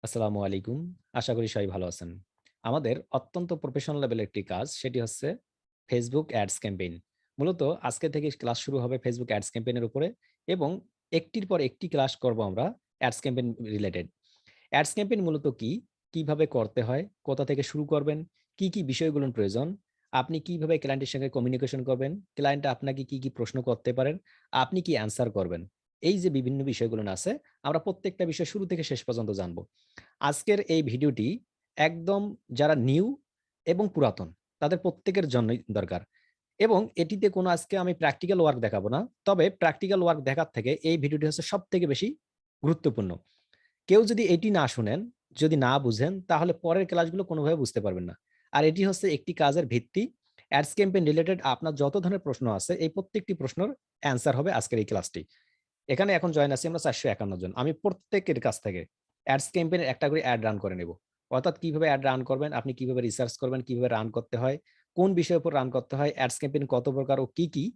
আসসালামু আলাইকুম। আশা করি সবাই ভালো আছেন। আমাদের অত্যন্ত প্রফেশনাল লেভেলের একটি কাজ, সেটি হচ্ছে Facebook অ্যাডস ক্যাম্পেইন। মূলত আজকে থেকে ক্লাস শুরু হবে Facebook অ্যাডস ক্যাম্পেইনের উপরে এবং একটির পর একটি ক্লাস করব আমরা ads campaign related. Ads campaign মূলত কি? কিভাবে করতে হয়? কোথা থেকে শুরু করবেন? কি বিষয়গুলোর প্রয়োজন? আপনি কিভাবে ক্লায়েন্টের সঙ্গে কমিউনিকেশন করবেন? ক্লায়েন্ট আপনাকে কি প্রশ্ন করতে পারেন? আপনি কি অ্যান্সার করবেন? এই যে বিভিন্ন বিষয়গুলো আছে, আমরা প্রত্যেকটা বিষয় শুরু থেকে শেষ পর্যন্ত জানব। আজকের এই ভিডিওটি একদম যারা নিউ এবং পুরাতন তাদের প্রত্যেকের জন্যই দরকার। এবং এটিতে কোনো আজকে আমি প্র্যাকটিক্যাল ওয়ার্ক দেখাবো না। তবে প্র্যাকটিক্যাল ওয়ার্ক দেখার থেকে এই ভিডিওটি হচ্ছে সবথেকে বেশি গুরুত্বপূর্ণ। কেউ যদি এটি না শুনেন, যদি না বুঝেন তাহলে পরের ক্লাসগুলো কোনোভাবে বুঝতে পারবেন না। আর এটি হচ্ছে একটি কাজের ভিত্তি। অ্যাডস ক্যাম্পেইন রিলেটেড আপনার যত ধরনের প্রশ্ন আছে এই প্রত্যেকটি প্রশ্নের অ্যান্সার হবে আজকের এই ক্লাসটি। এখানে এখন জয়েন আছি আমরা ৪৫১ জন। আমি প্রত্যেকের কাছ থেকে অ্যাডস ক্যাম্পেইন এর একটা করে এড রান করে নেব। অর্থাৎ কিভাবে এড রান করবেন, আপনি কিভাবে রিসার্চ করবেন, কিভাবে রান করতে হয়, কোন বিষয়ের উপর রান করতে হয়, অ্যাডস ক্যাম্পেইন কত প্রকার ও কি,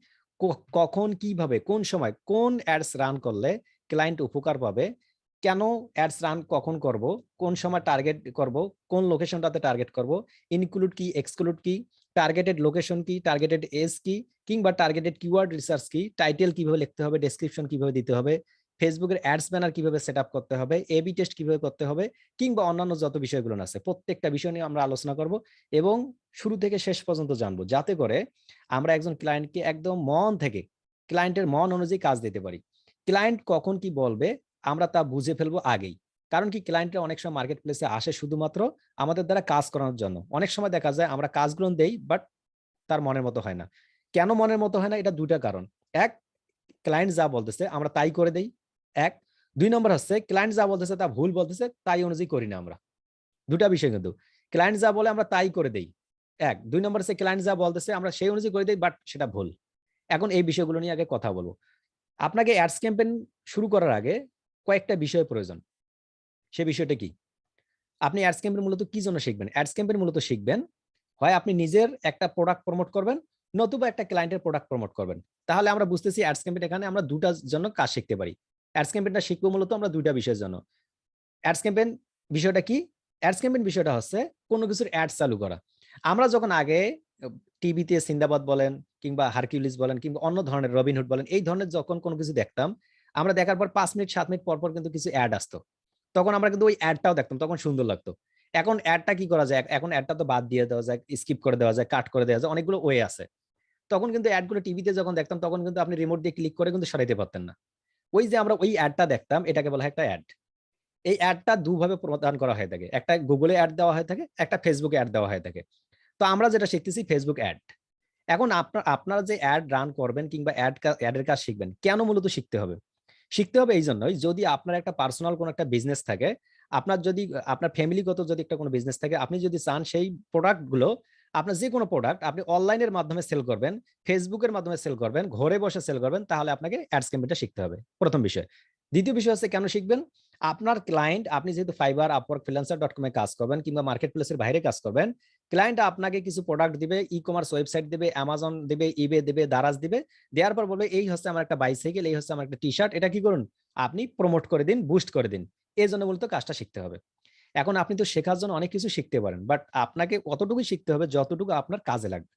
কখন, কিভাবে, কোন সময়, কোন অ্যাডস রান করলে ক্লায়েন্ট উপকার পাবে, কেন অ্যাডস রান কখন করব, কোন সময় টার্গেট করব, কোন লোকেশনটাতে টার্গেট করব, ইনক্লুড কি, এক্সক্লুড কি, টার্গেটেড লোকেশন কি, টার্গেটেড এজ কি, কিংবা টার্গেটেড কিওয়ার্ড রিসার্চ কি, টাইটেল কিভাবে লিখতে হবে, ডেসক্রিপশন কিভাবে দিতে হবে, ফেসবুকের অ্যাডস ব্যানার কিভাবে সেটআপ করতে হবে, এবি টেস্ট কিভাবে করতে হবে, কিংবা অন্যান্য যত বিষয়গুলো আছে প্রত্যেকটা বিষয় নিয়ে আমরা আলোচনা করব এবং শুরু থেকে শেষ পর্যন্ত জানবো, যাতে করে আমরা একজন ক্লায়েন্টকে একদম মন থেকে ক্লায়েন্টের মন অনুযায়ী কাজ দিতে পারি। ক্লায়েন্ট কখন কি বলবে আমরা তা বুঝে ফেলবো আগেই। কারণ কি ক্লায়েন্টরা অনেক সময় মার্কেট প্লেসে আসে শুধুমাত্র আমাদের দ্বারা কাজ করানোর জন্য। অনেক সময় দেখা যায় আমরা কাজগুলো দেই বাট তার মনের মতো হয় না। কেন মনের মতো হয় না? এটা ২ টা কারণ। ১, ক্লায়েন্ট যা বলতেছে আমরা তাই করে দেই। ১, ২ নম্বর হচ্ছে ক্লায়েন্ট যা বলতেছে তা ভুল বলতেছে, তাই অনুযায়ী করি না আমরা। ২ টা বিষয় কিন্তু। ক্লায়েন্ট যা বলে আমরা তাই করে দেই। ১, ২ নম্বর হচ্ছে ক্লায়েন্ট যা বলতেছে আমরা সেই অনুযায়ী করে দেই বাট সেটা ভুল। এখন এই বিষয়গুলো নিয়ে আগে কথা বলব। আপনাকে অ্যাডস ক্যাম্পেইন শুরু করার আগে কয়েকটা বিষয় প্রয়োজন। সে বিষয়টা কি? আপনি অ্যাডস ক্যাম্পেইন মূলত কি জন্য শিখবেন? অ্যাডস ক্যাম্পেইন মূলত শিখবেন, হয় আপনি নিজের একটা প্রোডাক্ট প্রমোট করবেন, নতুবা একটা ক্লায়েন্টের প্রোডাক্ট প্রমোট করবেন। তাহলে আমরা বুঝতেছি অ্যাডস ক্যাম্পেইন এখানে আমরা ২ টার জন্য কাজ শিখতে পারি। অ্যাডস ক্যাম্পেইনটা শিখবো মূলত আমরা ২ টা বিষয়ের জন্য। অ্যাডস ক্যাম্পেইন বিষয়টা কি? অ্যাডস ক্যাম্পেইন বিষয়টা হচ্ছে কোন কিছুর এড চালু করা। আমরা যখন আগে অ টিভিতে সিন্দাবাদ বলেন কিংবা হারকিউলিস বলেন কিংবা অন্য ধরনের রবিনহুড বলেন, এই ধরনের যখন কোন কিছু দেখতাম, আমরা দেখার পর ৫ মিনিট ৭ মিনিট পর কিন্তু কিছু এড আসতো। তখন আমরা কিন্তু ওই এডটাও দেখতাম। তখন সুন্দর লাগতো। এখন এডটা কি করা যায়? এখন এডটা তো বাদ দিয়ে দেওয়া যায়, স্কিপ করে দেওয়া যায়, কাট করে দেওয়া যায়। অনেকগুলো ওয়ে আছে। তখন কিন্তু এডগুলো টিভিতে যখন দেখতাম তখন কিন্তু আপনি রিমোট দিয়ে ক্লিক করে কিন্তু সরাইতে পারতেন না। ওই যে আমরা ওই এডটা দেখতাম এটাকে বলা হয় একটা এড। এই এডটা ২ ভাবে প্রদান করা হয়ে থাকে। একটা Google এ এড দেওয়া হয়ে থাকে, একটা Facebook এ এড দেওয়া হয়ে থাকে। তো আমরা যেটা শিখতেছি Facebook এড। এখন আপনারা যে এড রান করবেন কিংবা এডের কাজ শিখবেন, কেন মূলত শিখতে হবে? শিখতে হবে এইজন্যই যদি আপনার একটা পার্সোনাল কোনো একটা বিজনেস থাকে, আপনার যদি আপনার ফ্যামিলিগত যদি একটা কোনো বিজনেস থাকে, আপনি যদি চান সেই প্রোডাক্ট গুলো আপনার যেকোনো প্রোডাক্ট আপনি অনলাইনের মাধ্যমে সেল করবেন, Facebook এর মাধ্যমে সেল করবেন, ঘরে বসে সেল করবেন, তাহলে আপনাকে অ্যাডস ক্যাম্পেইনটা শিখতে হবে। ১ম বিষয়। ২য় বিষয় হচ্ছে কেন শিখবেন? আপনার ক্লায়েন্ট আপনি যেহেতু Fiverr, Upwork, Freelancer.com এ কাজ করবেন কিংবা মার্কেট প্লেসের বাইরে কাজ করবেন, ক্লায়েন্ট আপনাকে কিছু প্রোডাক্ট দিবে, ই-কমার্স ওয়েবসাইট দিবে, Amazon দিবে, eBay দিবে, Daraz দিবে। দেওয়ার পর বলবে, "এই হচ্ছে আমার একটা বাইসাইকেল, এই হচ্ছে আমার একটা টি-শার্ট। এটা কি করুন? আপনি প্রমোট করে দিন, বুস্ট করে দিন।" এজন্য মূলত কাজটা শিখতে হবে। এখন আপনি তো শেখার জন্য অনেক কিছু শিখতে পারেন। বাট আপনাকে অতটুকুই শিখতে হবে যতটুকু আপনার কাজে লাগবে।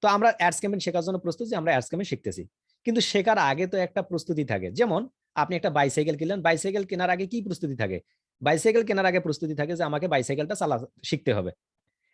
তো আমরা অ্যাডস ক্যাম্পেইন শেখার জন্য প্রস্তুত যে আমরা অ্যাডস ক্যাম্পেইন শিখতেছি। কিন্তু শেখার আগে তো একটা প্রস্তুতি থাকে। যেমন আপনি একটা বাইসাইকেল কিনলেন, বাইসাইকেল কেনার আগে কি প্রস্তুতি থাকে? বাইসাইকেল কেনার আগে প্রস্তুতি থাকে যে আমাকে বাইসাইকেলটা শিখতে হবে।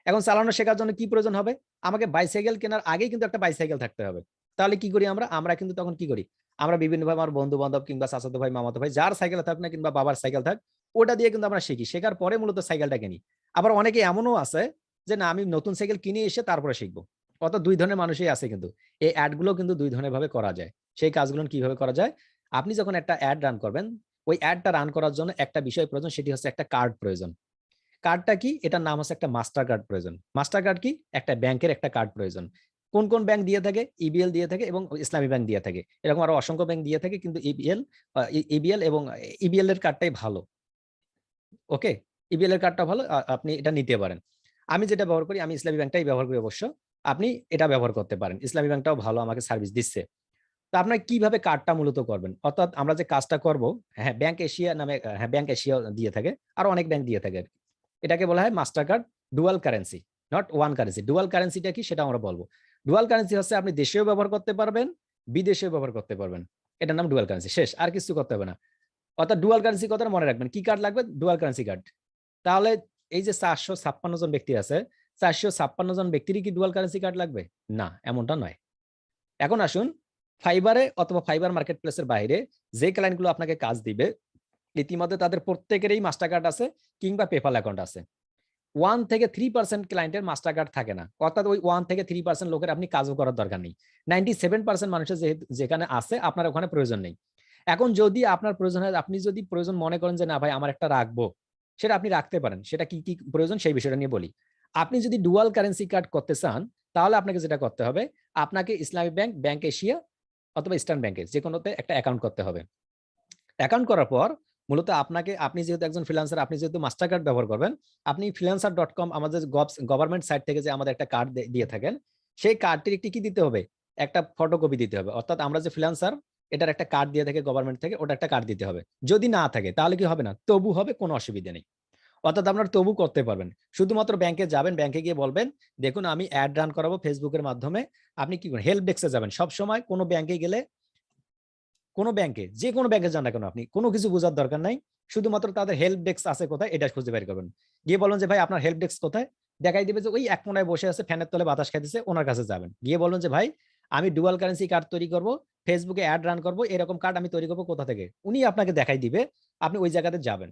এখন চালানো শেখার জন্য কি প্রয়োজন হবে? আমাকে বাইসাইকেল কেনার আগেই কিন্তু একটা বাইসাইকেল থাকতে হবে। তাহলে কি করি আমরা? আমরা কিন্তু তখন কি করি? আমরা বিভিন্নভাবে আমার বন্ধু-বান্ধব কিংবা চাচাতো ভাই, মামাতো ভাই যার সাইকেল থাক না কিংবা বাবার সাইকেল থাক, ওটা দিয়ে কিন্তু আমরা শিখি। শেখার পরে মূলত সাইকেলটা কিনি। আবার অনেকে এমনও আছে যে না আমি নতুন সাইকেল কিনে এসে তারপরে শিখব। অর্থাৎ ২ ধরনের মানুষই আছে কিন্তু। এই এড গুলো কিন্তু ২ ধরনের ভাবে করা যায়। সেই কাজগুলো কিভাবে করা যায়? আপনি যখন একটা এড রান করবেন, ওই এডটা রান করার জন্য একটা বিষয় প্রয়োজন সেটি হচ্ছে একটা কার্ড প্রয়োজন। কার্ডটা কি? এটার নাম হচ্ছে একটা মাস্টার কার্ড প্রয়োজন। মাস্টার কার্ড কি? একটা ব্যাংকের একটা কার্ড প্রয়োজন। কোন ব্যাংক দিয়ে থাকে? ইবিএল দিয়ে থাকে এবং ইসলামী ব্যাংক দিয়ে থাকে। এরকম আরো অসংখ্য ব্যাংক দিয়ে থাকে কিন্তু ইবিএল এবং ইবিএল এর কার্ডটাই ভালো। ওকে? ইবিএল এর কার্ডটা ভালো। আপনি এটা নিতে পারেন। আমি যেটা ব্যবহার করি আমি ইসলামী ব্যাংকটাই ব্যবহার করি অবশ্য। আপনি এটা ব্যবহার করতে পারেন। ইসলামী ব্যাংকটাও ভালো আমাকে সার্ভিস দিচ্ছে। তো আপনারা কিভাবে কার্ডটা মূলত করবেন, অর্থাৎ আমরা যে কাজটা করব, হ্যাঁ ব্যাংক এশিয়া নামে, হ্যাঁ ব্যাংক এশিয়া দিয়ে থাকে, আর অনেক ব্যাংক দিয়ে থাকে আর কি। এটাকে বলা হয় Mastercard dual currency, not one currency. Dual কারেন্সিটা কি সেটা আমরা বলবো। ডুয়াল কারেন্সি হচ্ছে আপনি দেশেও ব্যবহার করতে পারবেন, বিদেশেও ব্যবহার করতে পারবেন, এটার নাম ডুয়াল কারেন্সি, শেষ, আর কিছু করতে হবে না। অর্থাৎ ডুয়াল কারেন্সি কথাটা মনে রাখবেন, কি কার্ড লাগবে, ডুয়াল কারেন্সি কার্ড। তাহলে এই যে 456 জন ব্যক্তি আছে, 456 জন ব্যক্তিরই কি ডুয়াল কারেন্সি কার্ড লাগবে? না, এমনটা নয়। এখন আসুন, ফাইবারে অথবা ফাইবার মার্কেট প্লেসের বাইরে যে ক্লায়েন্টগুলো আপনাকে কাজ দিবে, ইতিমধ্যে তাদের প্রত্যেকেরই মাস্টার কার্ড আছে কিংবা পেপাল অ্যাকাউন্ট আছে। 1 থেকে 3% ক্লায়েন্টের মাস্টার কার্ড থাকে না, অর্থাৎ ওই 1 থেকে 3% লোকের আপনি কাজও করার দরকার নেই। 97% মানুষের যেখানে আছে আপনার ওখানে প্রয়োজন নেই। এখন যদি আপনার প্রয়োজন হয়, আপনি যদি প্রয়োজন মনে করেন যে না ভাই আমার একটা রাখবো, সেটা আপনি রাখতে পারেন। সেটা কি কি প্রয়োজন সেই বিষয়টা নিয়ে বলি। আপনি যদি ডুয়াল কারেন্সি কার্ড করতে চান, তাহলে আপনাকে যেটা করতে হবে, আপনাকে ইসলামী ব্যাংক, ব্যাংক এশিয়া অথবা ইস্টার্ন ব্যাংকে যে কোনোতে একটা অ্যাকাউন্ট করতে হবে। অ্যাকাউন্ট করার পর মূলত আপনাকে, আপনি যেহেতু একজন ফ্রিল্যান্সার, আপনি যেহেতু মাস্টার কার্ড ব্যবহার করবেন, আপনি freelancer.com আমাদের গভর্নমেন্ট সাইট থেকে যে আমাদের একটা কার্ড দিয়ে থাকেন, সেই কার্ডটির একটি কি দিতে হবে, একটা ফটোকপি দিতে হবে। অর্থাৎ আমরা যে ফ্রিল্যান্সার, এটার একটা কার্ড দিয়ে থাকে গভর্নমেন্ট থেকে, ওটা একটা কার্ড দিতে হবে। যদি না থাকে তাহলে কি হবে না, তবু হবে, কোনো অসুবিধা নেই। অর্থাৎ আপনারা তবু করতে পারবেন। শুধুমাত্র ব্যাংকে যাবেন, ব্যাংকে গিয়ে বলবেন দেখুন আমি অ্যাড রান করাবো ফেসবুকের মাধ্যমে। আপনি কি করেন, হেল্প ডেস্কে যাবেন। সব সময় কোনো ব্যাংকে গেলে, কোনো ব্যাংকে, যে কোনো ব্যাংকে যান না কেন, আপনি কোনো কিছু বোঝার দরকার নাই। শুধুমাত্র তাদের হেল্প ডেস্ক আছে কোথায়, এটা খুঁজে বের করবেন। গিয়ে বলুন যে ভাই আপনার হেল্প ডেস্ক কোথায়, দেখাই দিবে যে ওই এক কোনায় বসে আছে, ফ্যানের তলে বাতাস খাইতেছে, ওনার কাছে যাবেন। গিয়ে বলুন যে ভাই আমি ডুয়াল কারেন্সি কার্ড তৈরি করব, ফেসবুকে অ্যাড রান করব, এরকম কার্ড আমি তৈরি করবো, কোথা থেকে? উনি আপনাকে দেখাই দিবে। আপনি ওই জায়গাতে যাবেন।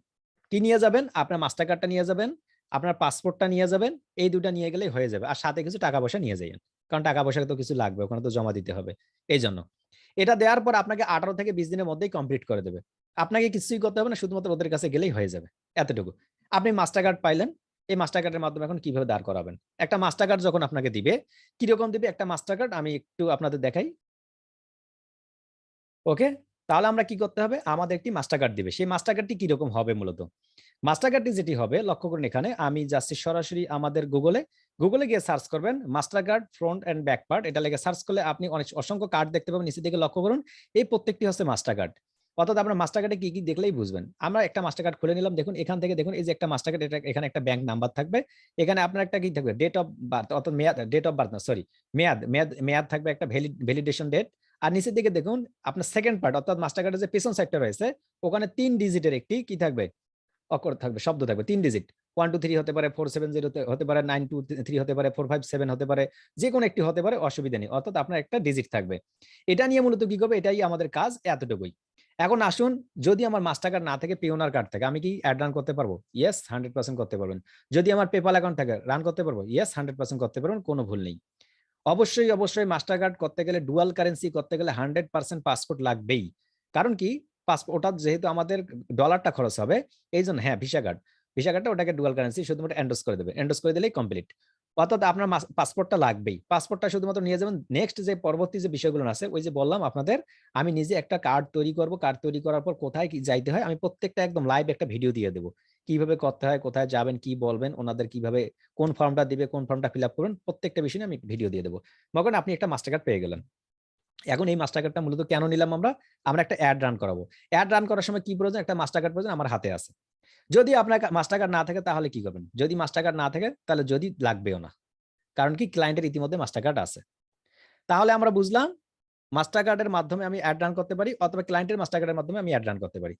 কি নিয়ে যাবেন? আপনার মাস্টার কার্ডটা নিয়ে যাবেন, আপনার পাসপোর্টটা নিয়ে যাবেন। এই দুটা নিয়ে গেলেই হয়ে যাবে। আর সাথে কিছু টাকা পয়সা নিয়ে যাবেন, কারণ টাকা পয়সা তো কিছু লাগবে, ওখানে তো জমা দিতে হবে। এই জন্য এটা দেওয়ার পর আপনাকে 18 থেকে 20 দিনের মধ্যেই কমপ্লিট করে দেবে। আপনাকে কিছুই করতে হবে না, শুধুমাত্র ওদের কাছে গেলেই হয়ে যাবে, এতটুকু। আপনি মাস্টার কার্ড পাইলেন। এই মাস্টার কার্ডের মাধ্যমে এখন কিভাবে দাঁড় করাবেন? একটা মাস্টার কার্ড যখন আপনাকে দিবে, কিরকম দিবে একটা মাস্টার কার্ড, আমি একটু আপনাদের দেখাই। ওকে, তাহলে আমরা কি করতে হবে, আমাদের একটি মাস্টার কার্ড দিবে। সেই মাস্টার কার্ডটি কিরকম হবে মূলত, মাস্টার কার্ডটি যেটি হবে, লক্ষ্য করুন এখানে আমি যাচ্ছি সরাসরি আমাদের গুগলে গিয়ে সার্চ করবেন master card front end back part, এটা লেগে সার্চ করলে আপনি অনেক অসংখ্য কার্ড দেখতে পাবেন। নিচের দিকে লক্ষ্য করুন, এই প্রত্যেকটি হচ্ছে মাস্টার কার্ড। অর্থাৎ আপনার মাস্টার কার্ডে কি কি দেখলেই বুঝবেন। আমরা একটা মাস্টার কার্ড খুলে নিলাম, দেখুন এখান থেকে দেখুন, এই যে একটা মাস্টার কার্ড, এটা এখানে একটা ব্যাংক নাম্বার থাকবে, এখানে আপনার একটা কি থাকবে, ডেট অফ বার্থ, অর্থাৎ মেয়াদ, ডেট অফ বার্থ না সরি, মেয়াদ থাকবে, একটা ভ্যালিডেশন ডেট। আর নিচের দিকে দেখুন আপনার সেকেন্ড পার্ট, অর্থাৎ মাস্টার কার্ডের যে পেছন সাইডটা রয়েছে, ওখানে 3 ডিজিটের একটি কি থাকবে, অক্ষর থাকবে, শব্দ থাকবে, 3 ডিজিট। 123 হতে পারে, 470 হতে পারে, 923 হতে পারে, 457 হতে পারে, যে কোনো একটি হতে পারে, অসুবিধা নেই। অর্থাৎ আপনার একটা ডিজিট থাকবে। এটা নিয়ে মূলত কি করবে, এটাই আমাদের কাজ, এতটুকুই। এখন আসুন, যদি আমার মাস্টার কার্ড না থেকে পেওনার কার্ড থাকে, আমি কি অ্যাড রান করতে পারবো? ইয়েস, 100% করতে পারবেন। যদি আমার পেপাল অ্যাকাউন্ট থাকে, রান করতে পারবো? ইয়েস, 100% করতে পারবেন, কোনো ভুল নেই। অবশ্যই অবশ্যই মাস্টার কার্ড করতে গেলে, ডুয়াল কারেন্সি করতে গেলে 100% পাসপোর্ট লাগবেই। কারণ কি, পাসপোর্ট ওটা যেহেতু আমাদের ডলারটা খরচ হবে, এই জন্য হ্যাঁ ভিসা কার্ডটা ওটাকে ডুয়াল কারেন্সি শুধুমাত্র এন্ডোর্স করে দেবে, এন্ডোর্স করে দিলেই কমপ্লিট। অর্থাৎ আপনার পাসপোর্টটা লাগবেই, পাসপোর্টটা শুধুমাত্র নিয়ে যাবেন। নেক্সট যে পরবর্তী যে বিষয়গুলো আছে, ওই যে বললাম আপনাদের, আমি নিজে একটা কার্ড তৈরি করব, কার্ড তৈরি করার পর কোথায় কি যাইতে হয়, আমি প্রত্যেকটা একদম লাইভ একটা ভিডিও দিয়ে দেবো। কিভাবে করতে হয়, কোথায় যাবেন, কি বলবেন, ওনাদের কিভাবে, কোন ফর্মটা দিবে, কোন ফর্মটা ফিল আপ করবেন, প্রত্যেকটা বিষয়ে আমি ভিডিও দিয়ে দেবো। মনে করেন আপনি একটা মাস্টার কার্ড পেয়ে গেলেন। এখন এই মাস্টার কার্ডটা মূলত কেন নিলাম, আমরা একটা অ্যাড রান করাবো। অ্যাড রান করার সময় কি প্রয়োজন, একটা মাস্টার কার্ড প্রয়োজন, আমার হাতে আছে। যদি আপনার মাস্টার কার্ড না থাকে তাহলে কি করবেন, যদি মাস্টার কার্ড না থাকে তাহলে যদি লাগবেও না, কারণ কি ক্লায়েন্টের ইতিমধ্যে মাস্টার কার্ড আছে। তাহলে আমরা বুঝলাম মাস্টার কার্ডের মাধ্যমে আমি অ্যাড রান করতে পারি, অথবা ক্লায়েন্টের মাস্টার কার্ডের মাধ্যমে আমি অ্যাড রান করতে পারি।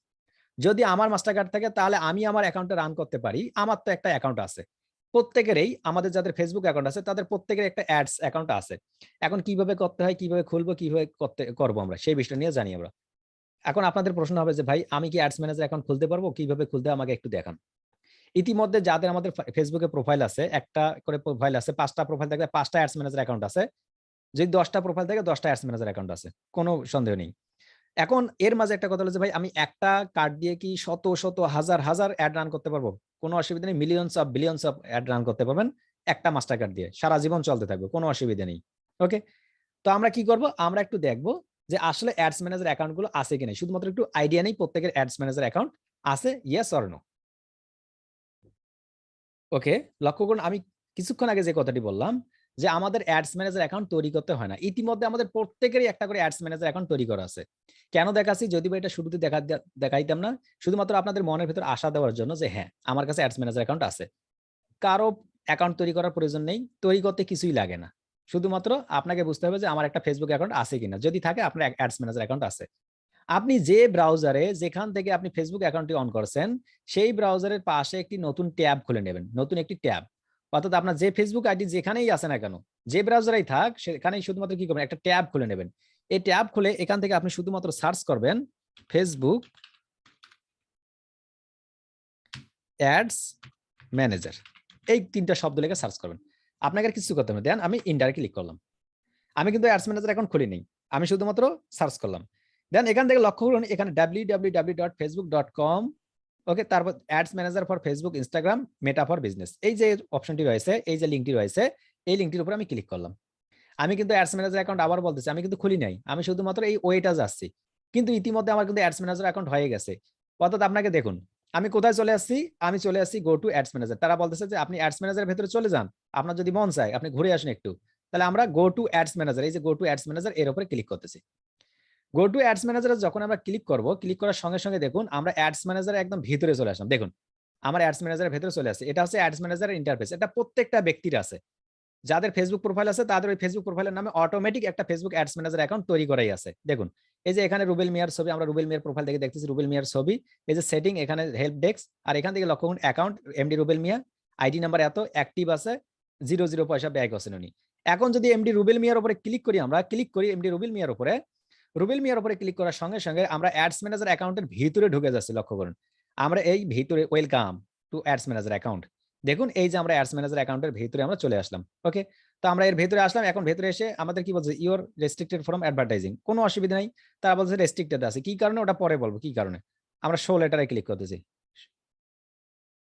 যদি আমার মাস্টার কার্ড থাকে তাহলে আমি আমার অ্যাকাউন্টে রান করতে পারি। আমার তো একটা অ্যাকাউন্ট আছে, প্রত্যেকেরই, আমাদের যাদের ফেসবুক অ্যাকাউন্ট আছে তাদের প্রত্যেকের একটা অ্যাডস অ্যাকাউন্ট আছে। এখন কিভাবে করতে হয়, কিভাবে খুলবো, কিভাবে করবো আমরা সেই বিষয়টা নিয়ে জানি আমরা। এখন আপনাদের প্রশ্ন হবে যে ভাই আমি কি অ্যাডস ম্যানেজার অ্যাকাউন্ট খুলতে পারবো, কিভাবে খুলতে হয় আমাকে একটু দেখান। ইতিমধ্যে যাদের আমাদের ফেসবুকে প্রোফাইল আছে, একটা করে প্রোফাইল আছে, 5টা প্রোফাইল থাকলে 5টা অ্যাডস ম্যানেজার অ্যাকাউন্ট আছে। যদি 10টা প্রোফাইল থাকে 10টা অ্যাডস ম্যানেজার অ্যাকাউন্ট আছে, কোনো সন্দেহ নেই। এখন এর মাঝে একটা কথা হলো যে ভাই আমি একটা কার্ড দিয়ে কি শত শত হাজার হাজার অ্যাড রান করতে পারবো? কোনো অসুবিধা নেই, millions of billions of add run করতে পারবেন একটা মাস্টার কার্ড দিয়ে, সারা জীবন চলতে থাকবে, কোনো অসুবিধা নেই। ওকে, তো আমরা কি করব, আমরা একটু দেখবো যে আসলে অ্যাডস ম্যানেজার অ্যাকাউন্ট গুলো আছে কিনা, শুধুমাত্র একটু আইডিয়া নেই প্রত্যেকের অ্যাডস ম্যানেজার অ্যাকাউন্ট আছে, ইয়েস অর নো। ওকে, লক্ষ্য করুন আমি কিছুক্ষণ আগে যে কথাটি বললাম, যে আমাদের অ্যাডস ম্যানেজার অ্যাকাউন্ট তৈরি করতে হয় না। ইতিমধ্যে আমাদের প্রত্যেকেরই একটা করে অ্যাডস ম্যানেজার অ্যাকাউন্ট তৈরি করা আছে। কেন দেখাচ্ছি, যদি বা এটা শুরুতে দেখাইতাম না, শুধুমাত্র আপনাদের মনের ভিতর আশা দেওয়ার জন্য যে হ্যাঁ, আমার কাছে অ্যাডস ম্যানেজার অ্যাকাউন্ট আছে। কারো অ্যাকাউন্ট তৈরি করার প্রয়োজন নেই, তৈরি করতে কিছুই লাগে না। শুধুমাত্র আপনাকে বুঝতে হবে যে আমার একটা ফেসবুক অ্যাকাউন্ট আছে কিনা। যদি থাকে আপনার অ্যাডস ম্যানেজার অ্যাকাউন্ট আছে। আপনি যে ব্রাউজারে যেখান থেকে আপনি ফেসবুক অ্যাকাউন্টটি অন করছেন, সেই ব্রাউজারের পাশে একটি নতুন ট্যাব খুলে নেবেন, নতুন একটি ট্যাব। অর্থাৎ আপনার যে ফেসবুক আইডি যেখানেই আছে না কেন, যে ব্রাউজারেই থাক, সেখানেই শুধুমাত্র কি করবেন, একটা ট্যাব খুলে নেবেন। এই ট্যাব খুলে এখান থেকে আপনি শুধুমাত্র সার্চ করবেন ফেসবুক অ্যাডস ম্যানেজার, এই ৩টা শব্দ লিখে সার্চ করবেন। আপনাকে আর কিছু করতে হবে না। দেন আমি ইন্টারে ক্লিক করলাম। আমি কিন্তু অ্যাডস ম্যানেজার অ্যাকাউন্ট খুলিনি। আমি শুধুমাত্র সার্চ করলাম। দেন এখান থেকে লক্ষ্য করুন এখানে www.facebook.com, ওকে, তারপর ads manager for Facebook, Instagram, meta for business. এই যে অপশনটি রয়েছে, এই যে লিংকটি রয়েছে, এই লিংকটির উপর আমি ক্লিক করলাম। আমি কিন্তু অ্যাডস ম্যানেজার অ্যাকাউন্ট আবার বলতেছি, আমি কিন্তু খুলি নাই। আমি শুধুমাত্র এই ওয়েটা যাচ্ছি। কিন্তু ইতিমধ্যে আমার কিন্তু অ্যাডস ম্যানেজার অ্যাকাউন্ট হয়ে গেছে। অর্থাৎ আপনাকে দেখুন, আমি কোথায় চলে আসছি, আমি চলে আসছি গো টু অ্যাডস ম্যানেজার। তারা বলতেছে যে আপনি অ্যাডস ম্যানেজারের ভেতরে চলে যান, আপনার যদি মন চায় আপনি ঘুরে আসুন একটু। তাহলে আমরা গো টু অ্যাডস ম্যানেজার, এই যে গো টু অ্যাডস ম্যানেজার, এর উপরে ক্লিক করতেছি। গো টু অ্যাডস ম্যানেজারে যখন আমরা ক্লিক করব, ক্লিক করার সঙ্গে সঙ্গে দেখুন আমরা অ্যাডস ম্যানেজারের একদম ভিতরে চলে আসলাম। দেখুন আমার অ্যাডস ম্যানেজারের ভেতরে চলে আসছে। এটা হচ্ছে অ্যাডস ম্যানেজারের ইন্টারফেস। এটা প্রত্যেকটা ব্যক্তির আছে। যাদের ফেসবুক প্রোফাইল আছে তাদের ওই ফেসবুক প্রোফাইলের নামে অটোমেটিক একটা ফেসবুক অ্যাডস ম্যানেজার অ্যাকাউন্ট তৈরি করাই আছে। দেখুন এই যে এখানে রুবেল মিয়ার ছবি, আমরা রুবেল মিয়ার প্রোফাইল থেকে দেখতেছি রুবেল মিয়ার ছবি। এই যে সেটিং, এখানে হেল্প ডেস্ক, আর এখান থেকে লক্ষ্য করুন অ্যাকাউন্ট এমডি রুবেল মিয়া, আইডি নাম্বার এত, অ্যাক্টিভ আছে, 00 পয়সা ব্যয় করছেন উনি। এখন যদি এমডি রুবেল মিয়ার উপরে ক্লিক করি, আমরা ক্লিক করি এমডি রুবেল মিয়ার উপরে, রুবেল মিয়ার উপরে ক্লিক করার সঙ্গে সঙ্গে আমরা অ্যাডস ম্যানেজার অ্যাকাউন্টের ভিতরে ঢুকে যাচ্ছি। লক্ষ্য করুন আমরা এই ভিতরে, welcome to ads manager account. দেখুন এই যে আমরা অ্যাডস ম্যানেজার অ্যাকাউন্টের ভিতরে আমরা চলে আসলাম। ওকে, তো আমরা এর ভেতরে আসলাম। এখন ভেতরে এসে আমাদের কি বলছে, ইউর রেস্ট্রিক্টেড ফ্রম অ্যাডভার্টাইজিং, কোনো অসুবিধা নাই। তারা বলছে রেস্ট্রিক্টেড আছে, কি কারণে ওটা পরে বলবো কি কারণে। আমরা শো লেটারে ক্লিক করতেছি।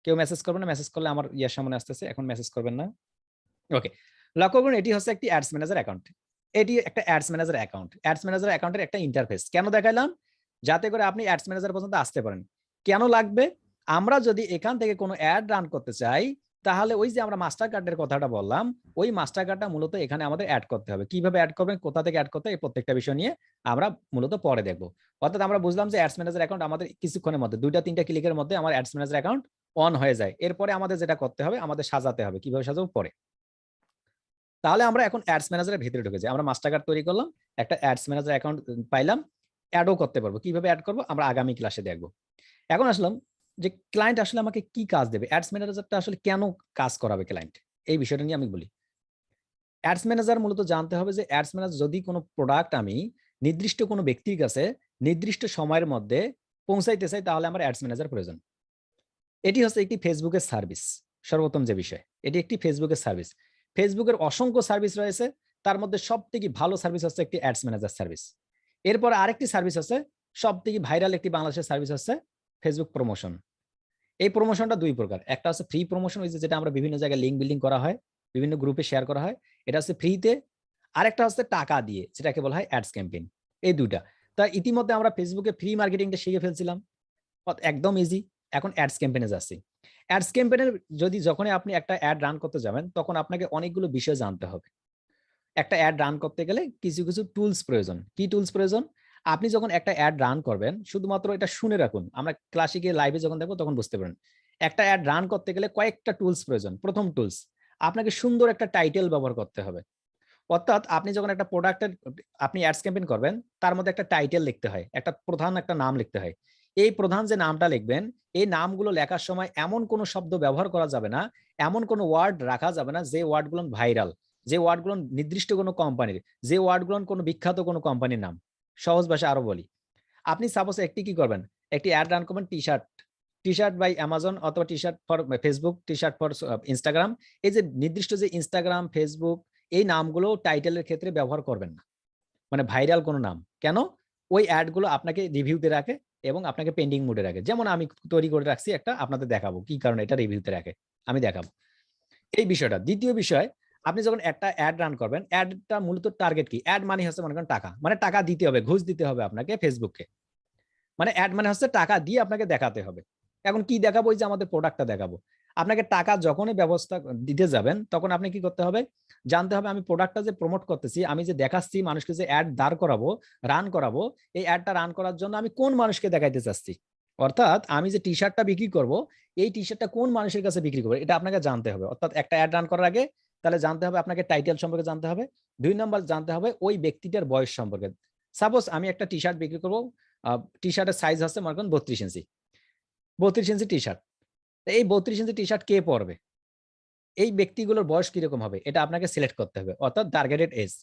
কেউ মেসেজ করবেন না, মেসেজ করলে আমার ইয়ার সামনে আসতেছে, এখন মেসেজ করবেন না। ওকে, লক্ষ্য করুন এটি হচ্ছে একটি অ্যাডস ম্যানেজার অ্যাকাউন্ট। এটি একটা ads manager account. Ads manager অ্যাকাউন্টের একটা ইন্টারফেস কেন দেখাইলাম, যাতে করে আপনি অ্যাডস ম্যানেজার পর্যন্ত আসতে পারেন। কেন লাগবে, আমরা যদি এখান থেকে কোনো অ্যাড রান করতে চাই, তাহলে ওই যে আমরা মাস্টার কার্ডের কথাটা বললাম, ওই মাস্টার কার্ডটা মূলত এখানে আমাদের অ্যাড করতে হবে। কিভাবে অ্যাড করবেন, কোথা থেকে অ্যাড করতে হবে, এই প্রত্যেকটা বিষয় নিয়ে আমরা মূলত পরে দেখব। অর্থাৎ আমরা বুঝলাম যে অ্যাডস ম্যানেজার অ্যাকাউন্ট আমাদের কিছুক্ষণের মধ্যে, 2-3টা ক্লিকের মধ্যে আমার অ্যাডস ম্যানেজার অ্যাকাউন্ট অন হয়ে যায়। এরপরে আমাদের যেটা করতে হবে, আমাদের সাজাতে হবে। কিভাবে সাজাবো পরে। তাহলে আমরা এখন অ্যাডস ম্যানেজারের ভিতরে ঢুকে যাই। আমরা মাস্টার কার্ড তৈরি করলাম, একটা অ্যাডস ম্যানেজার অ্যাকাউন্ট পাইলাম, অ্যাডও করতে পারবো। কিভাবে অ্যাড করবো আমরা আগামী ক্লাসে দেখব। এখন আসলাম যে ক্লায়েন্ট আসলে আমাকে কি কাজ দেবে, অ্যাডস ম্যানেজারটা আসলে কেন কাজ করাবে ক্লায়েন্ট, এই বিষয়টা নিয়ে আমি বলি। অ্যাডস ম্যানেজার মূলত জানতে হবে যে অ্যাডস ম্যানেজার যদি কোনো প্রোডাক্ট আমি নির্দিষ্ট কোনো ব্যক্তির কাছে নির্দিষ্ট সময়ের মধ্যে পৌঁছাইতে চাই, তাহলে আমার অ্যাডস ম্যানেজার প্রয়োজন। এটি হচ্ছে একটি ফেসবুকের সার্ভিস। সর্বোত্তম যে বিষয়, এটি একটি ফেসবুকের সার্ভিস। ফেসবুকের অসংখ্য সার্ভিস রয়েছে, তার মধ্যে সবথেকে ভালো সার্ভিস হচ্ছে একটি অ্যাডস ম্যানেজার সার্ভিস। এরপর আরেকটি সার্ভিস আছে, সবথেকে ভাইরাল একটি বাংলাদেশের সার্ভিস হচ্ছে ফেসবুক প্রমোশন। এই প্রমোশনটা 2 প্রকার। একটা হচ্ছে ফ্রি প্রমোশন, ওই যেটা আমরা বিভিন্ন জায়গায় লিংক বিল্ডিং করা হয়, বিভিন্ন গ্রুপে শেয়ার করা হয়, এটা হচ্ছে ফ্রিতে। আরেকটা হচ্ছে টাকা দিয়ে, যেটাকে বলা হয় অ্যাডস ক্যাম্পেইন। এই দুইটা। তা ইতিমধ্যে আমরা ফেসবুকে ফ্রি মার্কেটিংটা শিখে ফেলছিলাম, একদম ইজি। এখন অ্যাডস ক্যাম্পেইনে যাচ্ছি। অ্যাডস ক্যাম্পেইনের যখনই আপনি একটা অ্যাড রান করতে যাবেন, তখন আপনাকে অনেকগুলো বিষয় জানতে হবে। একটা অ্যাড রান করতে গেলে কিছু কিছু টুলস প্রয়োজন। কি টুলস প্রয়োজন, আপনি যখন একটা অ্যাড রান করবেন, শুধুমাত্র এটা শুনে রাখুন, আমরা ক্লাসিকে লাইভে যখন দেখবো তখন বুঝতে পারেন। একটা অ্যাড রান করতে গেলে কয়েকটা টুলস প্রয়োজন। প্রথম টুলস, আপনাকে সুন্দর একটা টাইটেল ব্যবহার করতে হবে। অর্থাৎ আপনি যখন একটা প্রোডাক্টের আপনি অ্যাডস ক্যাম্পেইন করবেন, তার মধ্যে একটা টাইটেল লিখতে হয়, একটা প্রধান একটা নাম লিখতে হয়। এই প্রধান যে নামটা লিখবেন, এই নামগুলো লেখার সময় এমন কোনো শব্দ ব্যবহার করা যাবে না, এমন কোনো ওয়ার্ড রাখা যাবে না যে ওয়ার্ডগুলো ভাইরাল, যে ওয়ার্ডগুলো নির্দিষ্ট কোনো কোম্পানির, যে ওয়ার্ডগুলো কোনো বিখ্যাত কোনো কোম্পানির নাম। সহজ ভাষায় আরো বলি, আপনি সাপোজ একটি কি করবেন, একটি অ্যাড রান করবেন টি-শার্ট, টি-শার্ট বাই অ্যামাজন অথবা t-shirt for Facebook, t-shirt for Instagram. এই যে নির্দিষ্ট যে ইনস্টাগ্রাম, ফেসবুক, এই নামগুলো টাইটেলের ক্ষেত্রে ব্যবহার করবেন না। মানে ভাইরাল কোনো নাম। কেন? ওই অ্যাড গুলো আপনাকে রিভিউতে রাখে এবং আপনাকে পেন্ডিং মোডে রাখে। যেমন আমি তৈরি করে রাখছি একটা, আপনাদের দেখাবো কি কারণে এটা রিভিউতে রাখে। আমি দেখাবো। এই বিষয়টা। দ্বিতীয় বিষয়, আপনি যখন একটা অ্যাড রান করবেন, অ্যাডটা মূলত টার্গেট কি? অ্যাড মানে হচ্ছে মনে করেন টাকা। মানে টাকা দিতে হবে, ঘুষ দিতে হবে আপনাকে ফেসবুককে। মানে অ্যাড মানে হচ্ছে টাকা দিয়ে আপনাকে দেখাতে হবে। এখন কি দেখাবো? ওই যে আমাদের প্রোডাক্টটা দেখাবো। আপনাকে টাকা যখনই ব্যবস্থা দিতে যাবেন তখন আপনি কি করতে হবে, জানতে হবে আমি প্রোডাক্টটা যে প্রমোট করতেছি, আমি যে দেখাচ্ছি মানুষকে, যে অ্যাড দাঁড় করাবো, রান করাবো, এই অ্যাডটা রান করার জন্য আমি কোন মানুষকে দেখাইতে চাচ্ছি। অর্থাৎ আমি যে টি শার্টটা বিক্রি করব, এই টি শার্টটা কোন মানুষের কাছে বিক্রি করবো, এটা আপনাকে জানতে হবে। অর্থাৎ একটা অ্যাড রান করার আগে তাহলে জানতে হবে আপনাকে টাইটেল সম্পর্কে জানতে হবে। 2 নম্বর জানতে হবে ওই ব্যক্তিটার বয়স সম্পর্কে। সাপোজ আমি একটা টি শার্ট বিক্রি করবো, টি শার্টের সাইজ হচ্ছে মনে করেন 32 ইঞ্চি, 32 ইঞ্চি টি শার্ট। এই 32 ইঞ্চি টি শার্ট কে পরবে, এই ব্যক্তিগুলোর বয়স কিরকম হবে, এটা আপনাকে সিলেক্ট করতে হবে, অর্থাৎ টার্গেটেড এজ।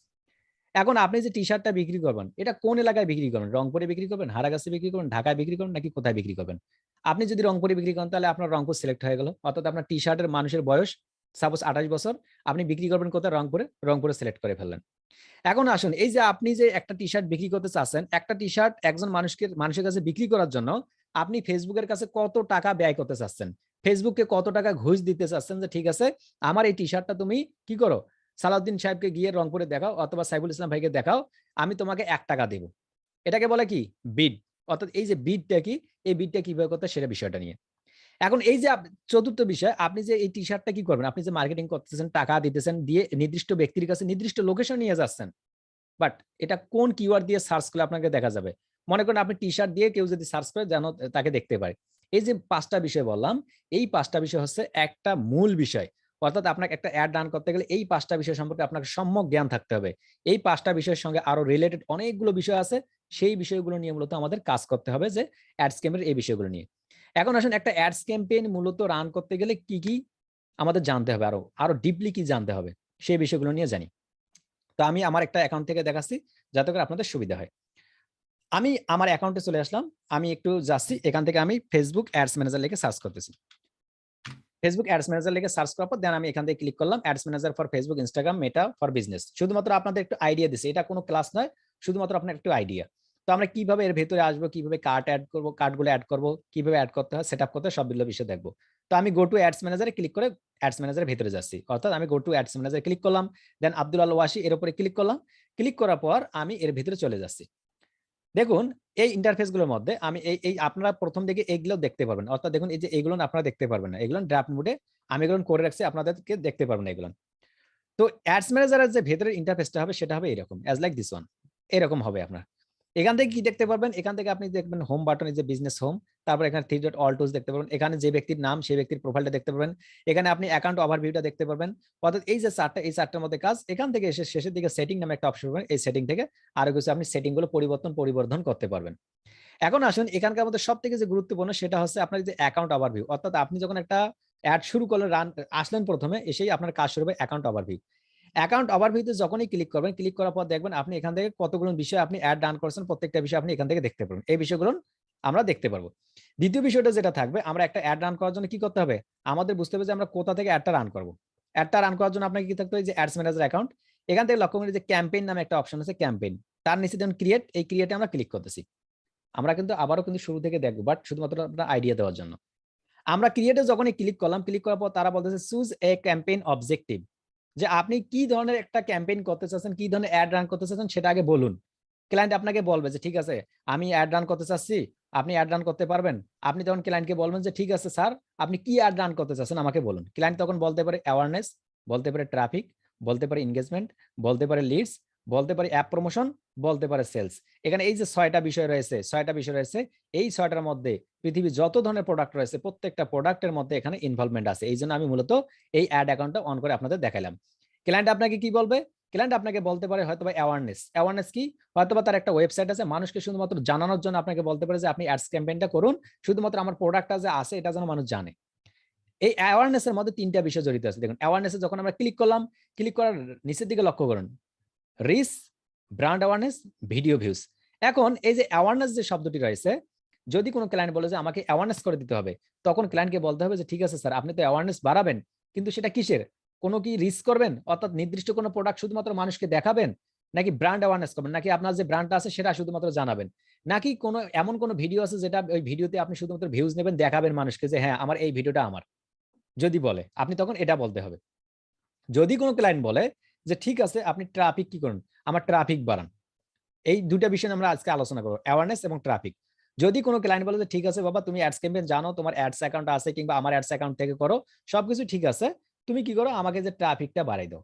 এখন আপনি যে টি শার্টটা বিক্রি করবেন, এটা কোন এলাকায় বিক্রি করবেন, রংপুরে বিক্রি করবেন, হারাগাছে বিক্রি করবেন, ঢাকায় বিক্রি করবেন, নাকি কোথায় বিক্রি করবেন। আপনি যদি রংপুরে বিক্রি করেন তাহলে আপনার রংপুর সিলেক্ট হয়ে গেল, অর্থাৎ আপনার টি শার্টের মানুষের বয়স সাপোজ 28 বছর, আপনি বিক্রি করবেন কোথায়, রংপুরে, রংপুরে সিলেক্ট করে ফেললেন। এখন আসুন, এই যে আপনি যে একটা টি শার্ট বিক্রি করতে চাচ্ছেন, একটা টি শার্ট একজন মানুষের কাছে বিক্রি করার জন্য আপনি ফেসবুকের কাছে কত টাকা ব্যয় করতে চাচ্ছেন, ফেসবুককে কত টাকা ঘুষ দিতে চাচ্ছেন, যে ঠিক আছে আমার এই টি শার্টটা তুমি কি করো, সালাউদ্দিন সাহেবকে গিয়ে রংপুরে দেখাও অথবা সাইফুল ইসলাম ভাইকে দেখাও, আমি তোমাকে 1 টাকা দেবো। এটাকে বলে কি, বিড। অর্থাৎ এই যে বিডটা কি, এই বিডটা কিভাবে করতে সেটা বিষয়টা নিয়ে। এখন এই যে চতুর্থ বিষয়, আপনি যে এই টি শার্টটা কি করবেন, আপনি যে মার্কেটিং করতেছেন, টাকা দিতেছেন, দিয়ে নির্দিষ্ট ব্যক্তির কাছে নির্দিষ্ট লোকেশন নিয়ে যাচ্ছেন, বাট এটা কোন কিওয়ার্ড দিয়ে সার্চ করলে আপনাকে দেখা যাবে। মনে করেন আপনি টি শার্ট দিয়ে কেউ যদি সার্চ করে যেন তাকে দেখতে পারে। এই যে 5টা বিষয় বললাম, এই 5টা বিষয় হচ্ছে একটা মূল বিষয়। অর্থাৎ আপনাকে একটা অ্যাড রান করতে গেলে এই 5টা বিষয় সম্পর্কে আপনাকে সম্যক জ্ঞান থাকতে হবে। এই 5টা বিষয়ের সঙ্গে আরো রিলেটেড অনেকগুলো বিষয় আছে, সেই বিষয়গুলো নিয়ে মূলত আমাদের কাজ করতে হবে, যে অ্যাডস ক্যাম্পেইনের এই বিষয়গুলো নিয়ে। এখন আসুন, একটা অ্যাডস ক্যাম্পেইন মূলত রান করতে গেলে কি কি আমাদের জানতে হবে, আরো আরো ডিপলি কি জানতে হবে, সেই বিষয়গুলো নিয়ে জানি। তো আমি আমার একটা অ্যাকাউন্ট থেকে দেখাচ্ছি যাতে করে আপনাদের সুবিধা হয়। আমি আমার অ্যাকাউন্টে চলে আসলাম, আমি একটু যাচ্ছি, এখান থেকে আমি ফেসবুক অ্যাডস ম্যানেজার লিখে সার্চ করতেছি। ফেসবুক অ্যাডস ম্যানেজার লিখে সার্চ করার পর দেন আমি এখান থেকে ক্লিক করলাম ads manager for Facebook, Instagram, meta for business. শুধুমাত্র আপনাদের একটু আইডিয়া দিছি, এটা কোনো ক্লাস নয়, শুধুমাত্র আপনার একটু আইডিয়া। তো আমরা কিভাবে এর ভেতরে আসবো, কিভাবে কার্ট অ্যাড করবো, কার্টগুলো অ্যাড করবো, কিভাবে অ্যাড করতে হয়, সেটআপ করতে হয়, সবগুলো বিষয় দেখবো। তো আমি গো টু অ্যাডস ম্যানেজারে ক্লিক করে অ্যাডস ম্যানেজারের ভেতরে যাচ্ছি, অর্থাৎ আমি গো টু অ্যাডস ম্যানেজারে ক্লিক করলাম, দেন আব্দুল আল ওয়াসি এর উপরে ক্লিক করলাম। ক্লিক করার পর আমি এর ভেতরে চলে যাচ্ছি। দেখুন এই ইন্টারফেস গুলোর মধ্যে আমি এই আপনারা প্রথম দিকে এইগুলো দেখতে পারবেন, অর্থাৎ দেখুন এই যে এইগুলো আপনারা দেখতে পারবেন না, এগুলো ড্রাফট মোডে আমি এগুলো করে রাখছি, আপনাদেরকে দেখতে পারবেন না এগুলো। তো অ্যাডস ম্যানেজারের যে ভেতরের ইন্টারফেসটা হবে সেটা হবে এরকম, অ্যাজ লাইক দিস ওয়ান, এরকম হবে আপনার। এখান থেকে কি দেখতে পারবেন, এখান থেকে আপনি দেখবেন হোম বাটনে যে বিজনেস হোম, তারপর এখানে 3 ডট অল টুলস দেখতে পারবেন, এখানে যে ব্যক্তির নাম সেই ব্যক্তির প্রোফাইলটা দেখতে পারবেন, এখানে আপনি অ্যাকাউন্ট ওভারভিউটা দেখতে পারবেন। অর্থাৎ এই যে চারটা, এই চারটার মধ্যে কাজ, এখান থেকে এসে শেষের দিকে সেটিং নামে একটা অপশন পাবেন, এই সেটিং থেকে আরো কিছু আপনি সেটিং গুলো পরিবর্তন করতে পারবেন। এখন আসুন, এখানকার মধ্যে সব থেকে যে গুরুত্বপূর্ণ সেটা হচ্ছে আপনার যে অ্যাকাউন্ট ওভারভিউ, অর্থাৎ আপনি যখন একটা অ্যাড শুরু করলেন, রান আসলেন, প্রথমে এসেই আপনার কাজ শুরু হবে অ্যাকাউন্ট ওভারভিউ। অ্যাকাউন্ট ওভারভিউতে যখনই ক্লিক করবেন, ক্লিক করার পর দেখবেন আপনি এখান থেকে কতগুলো বিষয় আপনি অ্যাড রান করছেন, প্রত্যেকটা বিষয় আপনি এখান থেকে দেখতে পারবেন, এই বিষয়গুলো আমরা দেখতে পারবো। দ্বিতীয় বিষয়টা যেটা থাকবে, আমরা একটা অ্যাড রান করার জন্য কি করতে হবে, আমাদের বুঝতে হবে যে আমরা কোথা থেকে অ্যাডটা রান করবো। অ্যাডটা রান করার জন্য আপনাকে কি থাকতে হবে, যে অ্যাডস ম্যানেজার অ্যাকাউন্ট, এখান থেকে লক্ষ্য করি যে ক্যাম্পেইন নামে একটা অপশন আছে, ক্যাম্পেইন, তার নিচে যেমন ক্রিয়েট, এই ক্রিয়েটে আমরা ক্লিক করতেছি। আমরা কিন্তু আবারও কিন্তু শুরু থেকে দেখবো, বাট শুধুমাত্র আপনার আইডিয়া দেওয়ার জন্য। আমরা ক্রিয়েটে যখনই ক্লিক করলাম, ক্লিক করার পর তারা বলতেছে চুজ এ ক্যাম্পেইন অবজেক্টিভ, যে আপনি কি ধরনের একটা ক্যাম্পেইন করতে চাচ্ছেন, কি ধরনের অ্যাড রান করতে চাচ্ছেন সেটা আগে বলুন। ক্লায়েন্ট আপনাকে বলবে যে ঠিক আছে আমি অ্যাড রান করতে চাচ্ছি, আপনি অ্যাড রান করতে পারবেন। আপনি তখন ক্লায়েন্টকে বলবেন যে ঠিক আছে স্যার, আপনি কি অ্যাড রান করতে চাচ্ছেন আমাকে বলুন। ক্লায়েন্ট তখন বলতে পারে অ্যাওয়ারনেস, বলতে পারে ট্রাফিক, বলতে পারে এনগেজমেন্ট, বলতে পারে লিডস, বলতে পারে অ্যাপ প্রমোশন, বলতে পারে সেলস। এখানে এই যে 6টা বিষয় রয়েছে, 6টা বিষয় রয়েছে, এই 6টার মধ্যে পৃথিবীর যত ধরনের প্রোডাক্ট রয়েছে প্রত্যেকটা প্রোডাক্টের মধ্যে এখানে ইনভলভমেন্ট আছে। এই জন্য আমি মূলত এই অ্যাড অ্যাকাউন্টটা অন করে আপনাদের দেখাইলাম। ক্লায়েন্ট আপনাকে কি বলবে, ক্লায়েন্ট আপনাকে বলতে পারে হয়তোবা অ্যাওয়ারনেস। অ্যাওয়ারনেস কি, হয়তোবা তার একটা ওয়েবসাইট আছে, মানুষকে শুধুমাত্র জানানোর জন্য আপনাকে বলতে পারে যে আপনি অ্যাডস ক্যাম্পেইনটা করুন, শুধুমাত্র আমার প্রোডাক্টটা যে আছে এটা যেন মানুষ জানে। এই অ্যাওয়ারনেস এর মধ্যে 3টা বিষয় জড়িত আছে। দেখুন অ্যাওয়ারনেসে যখন আমরা ক্লিক করলাম, ক্লিক করার নিচের দিকে লক্ষ্য করুন, reach, brand awareness, video views. এখন এই যে অ্যাওয়ারনেস যে শব্দটি রয়েছে, যদি কোনো ক্লায়েন্ট বলে যে আমাকে অ্যাওয়ারনেস করে দিতে হবে, তখন ক্লায়েন্টকে বলতে হবে যে ঠিক আছে স্যার, আপনি তো অ্যাওয়ারনেস বাড়াবেন, কিন্তু সেটা কিসের, কোনো কি রিচ করবেন, অর্থাৎ নির্দিষ্ট কোনো প্রোডাক্ট শুধুমাত্র মানুষকে দেখাবেন, নাকি ব্র্যান্ড অ্যাওয়ারনেস করবেন, নাকি আপনার যে ব্র্যান্ডটা আছে সেটা শুধুমাত্র জানাবেন, নাকি কোনো এমন কোনো ভিডিও আছে যেটা ওই ভিডিওতে আপনি শুধুমাত্র ভিউজ নেবেন, দেখাবেন মানুষকে যে হ্যাঁ আমার এই ভিডিওটা আমার। যদি বলে আপনি তখন এটা বলতে হবে। যদি কোনো ক্লায়েন্ট বলে যে ঠিক আছে আপনি ট্রাফিক কি করুন, আমার ট্রাফিক বাড়ান, এই দুটা বিষয় আমরা আজকে আলোচনা করবো, অ্যাওয়ারনেস এবং ট্রাফিক। যদি কোনো ক্লায়েন্ট বলে যে ঠিক আছে বাবা, তুমি অ্যাডস ক্যাম্পেইন জানো, তোমার অ্যাডস অ্যাকাউন্ট আছে কিংবা আমার অ্যাডস অ্যাকাউন্ট থেকে করো, সবকিছু ঠিক আছে, তুমি কি করো, আমাকে যে ট্রাফিকটা বাড়াই দাও।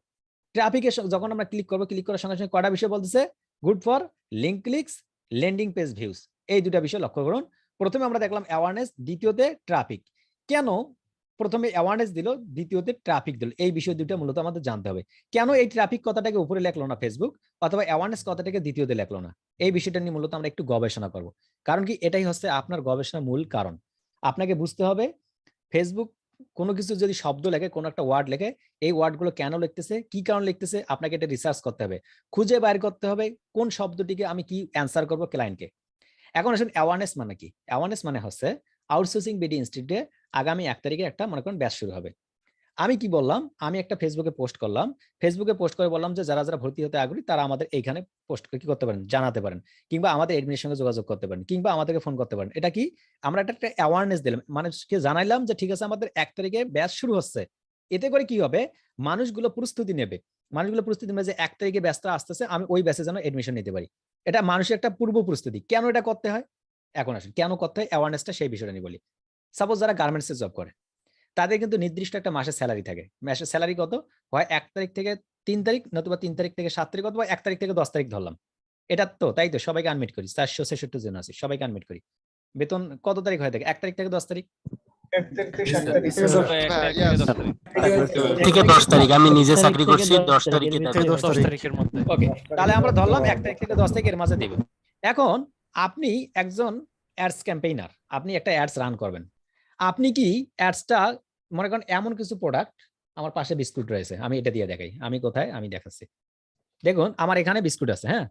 ট্রাফিকের যখন আমরা ক্লিক করবো, ক্লিক করার সঙ্গে সঙ্গে কয়টা বিষয় বলতেছে, good for link clicks, landing page views, এই দুটা বিষয় লক্ষ্য করুন। প্রথমে আমরা দেখলাম অ্যাওয়ারনেস, দ্বিতীয়তে ট্রাফিক। কেন প্রথমে অ্যাওয়ারনেস দিল, দ্বিতীয়তে ট্রাফিক দিল, এই বিষয় দুটো মূলত আমাদের জানতে হবে। কেন এই ট্রাফিক কথাটাকে উপরে লেখলো না ফেসবুক, অথবা অ্যাওয়ারনেস কথাটাকে দ্বিতীয়তে লেখলো না, এই বিষয়টা নিয়ে মূলত আমরা একটু গবেষণা করব। কারণ কি, এটাই হচ্ছে আপনার গবেষণার মূল কারণ। আপনাকে বুঝতে হবে ফেসবুক কোনো কিছু যদি শব্দ লেখে, কোনো একটা ওয়ার্ড লেখে, এই ওয়ার্ডগুলো কেন লিখতেছে, কি কারণ লিখতেছে, আপনাকে এটা রিসার্চ করতে হবে, খুঁজে বাইর করতে হবে কোন শব্দটিকে আমি কি অ্যান্সার করবো ক্লায়েন্টকে। এখন আসুন অ্যাওয়ারনেস মানে কি। অ্যাওয়ারনেস মানে হচ্ছে আউটসোর্সিং বিডি ইনস্টিটিউটে আগামী 1 তারিখে একটা মনে করেন ব্যাচ শুরু হবে। আমি কি বললাম, আমি একটা ফেসবুকে পোস্ট করলাম, ফেসবুকে পোস্ট করে বললাম যে যারা যারা ভর্তি হতে আগ্রহী তারা আমাদের এইখানে পোস্ট কি করতে পারেন, জানাতে পারেন, কিংবা আমাদের এডমিনের সঙ্গে যোগাযোগ করতে পারেন, কিংবা আমাদেরকে ফোন করতে পারেন। এটা কি, আমরা একটা অ্যাওয়ারনেস দিলাম, মানুষকে জানাইলাম যে ঠিক আছে আমাদের 1 তারিখে ব্যাচ শুরু হচ্ছে। এতে করে কি হবে, মানুষগুলো প্রস্তুতি নেবে, মানুষগুলো প্রস্তুতি নেবে যে 1 তারিখে ব্যাচটা আসতেছে, আমি ওই ব্যাচে যেন এডমিশন নিতে পারি। এটা মানুষের একটা পূর্ব প্রস্তুতি। কেন এটা করতে হয়, এখন আসুন কেন করতে হয় অ্যাওয়ারনেসটা, সেই বিষয়টা নিয়ে বলি। সাপোজ যারা গার্মেন্টসে জব করে, তাদের কিন্তু নির্দিষ্ট একটা মাসের স্যালারি থাকে। মাসের স্যালারি কত হয়, 1 তারিখ থেকে 3 তারিখ, নতুবা 3 তারিখ থেকে 7 তারিখ, অথবা 1 তারিখ থেকে 10 তারিখ ধরলাম। এটা তো তাই তো, সবাইকে আনমিট করি, 466 জন আছে, সবাইকে আনমিট করি। বেতন কত তারিখ হয়ে থাকে, 1 তারিখ থেকে 10 তারিখ। 1 তারিখ থেকে 7 তারিখ। থেকে 10 তারিখ আমি নিজে চাকরি করছি, 10 তারিখে 10 তারিখের মধ্যে। ওকে, তাহলে আমরা ধরলাম 1 তারিখ থেকে 10 তারিখের মাঝে দিবে। এখন আপনি একজন অ্যাডস ক্যাম্পেইনার, আপনি একটা অ্যাডস রান করবেন। আপনি কি অ্যাডসটা মনে করেন এমন কিছু প্রোডাক্ট, আমার পাশে বিস্কুট রয়েছে, আমি এটা দিয়ে দেখাই, আমি কোথায় আমি দেখাচ্ছি। দেখুন আমার এখানে বিস্কুট আছে, হ্যাঁ,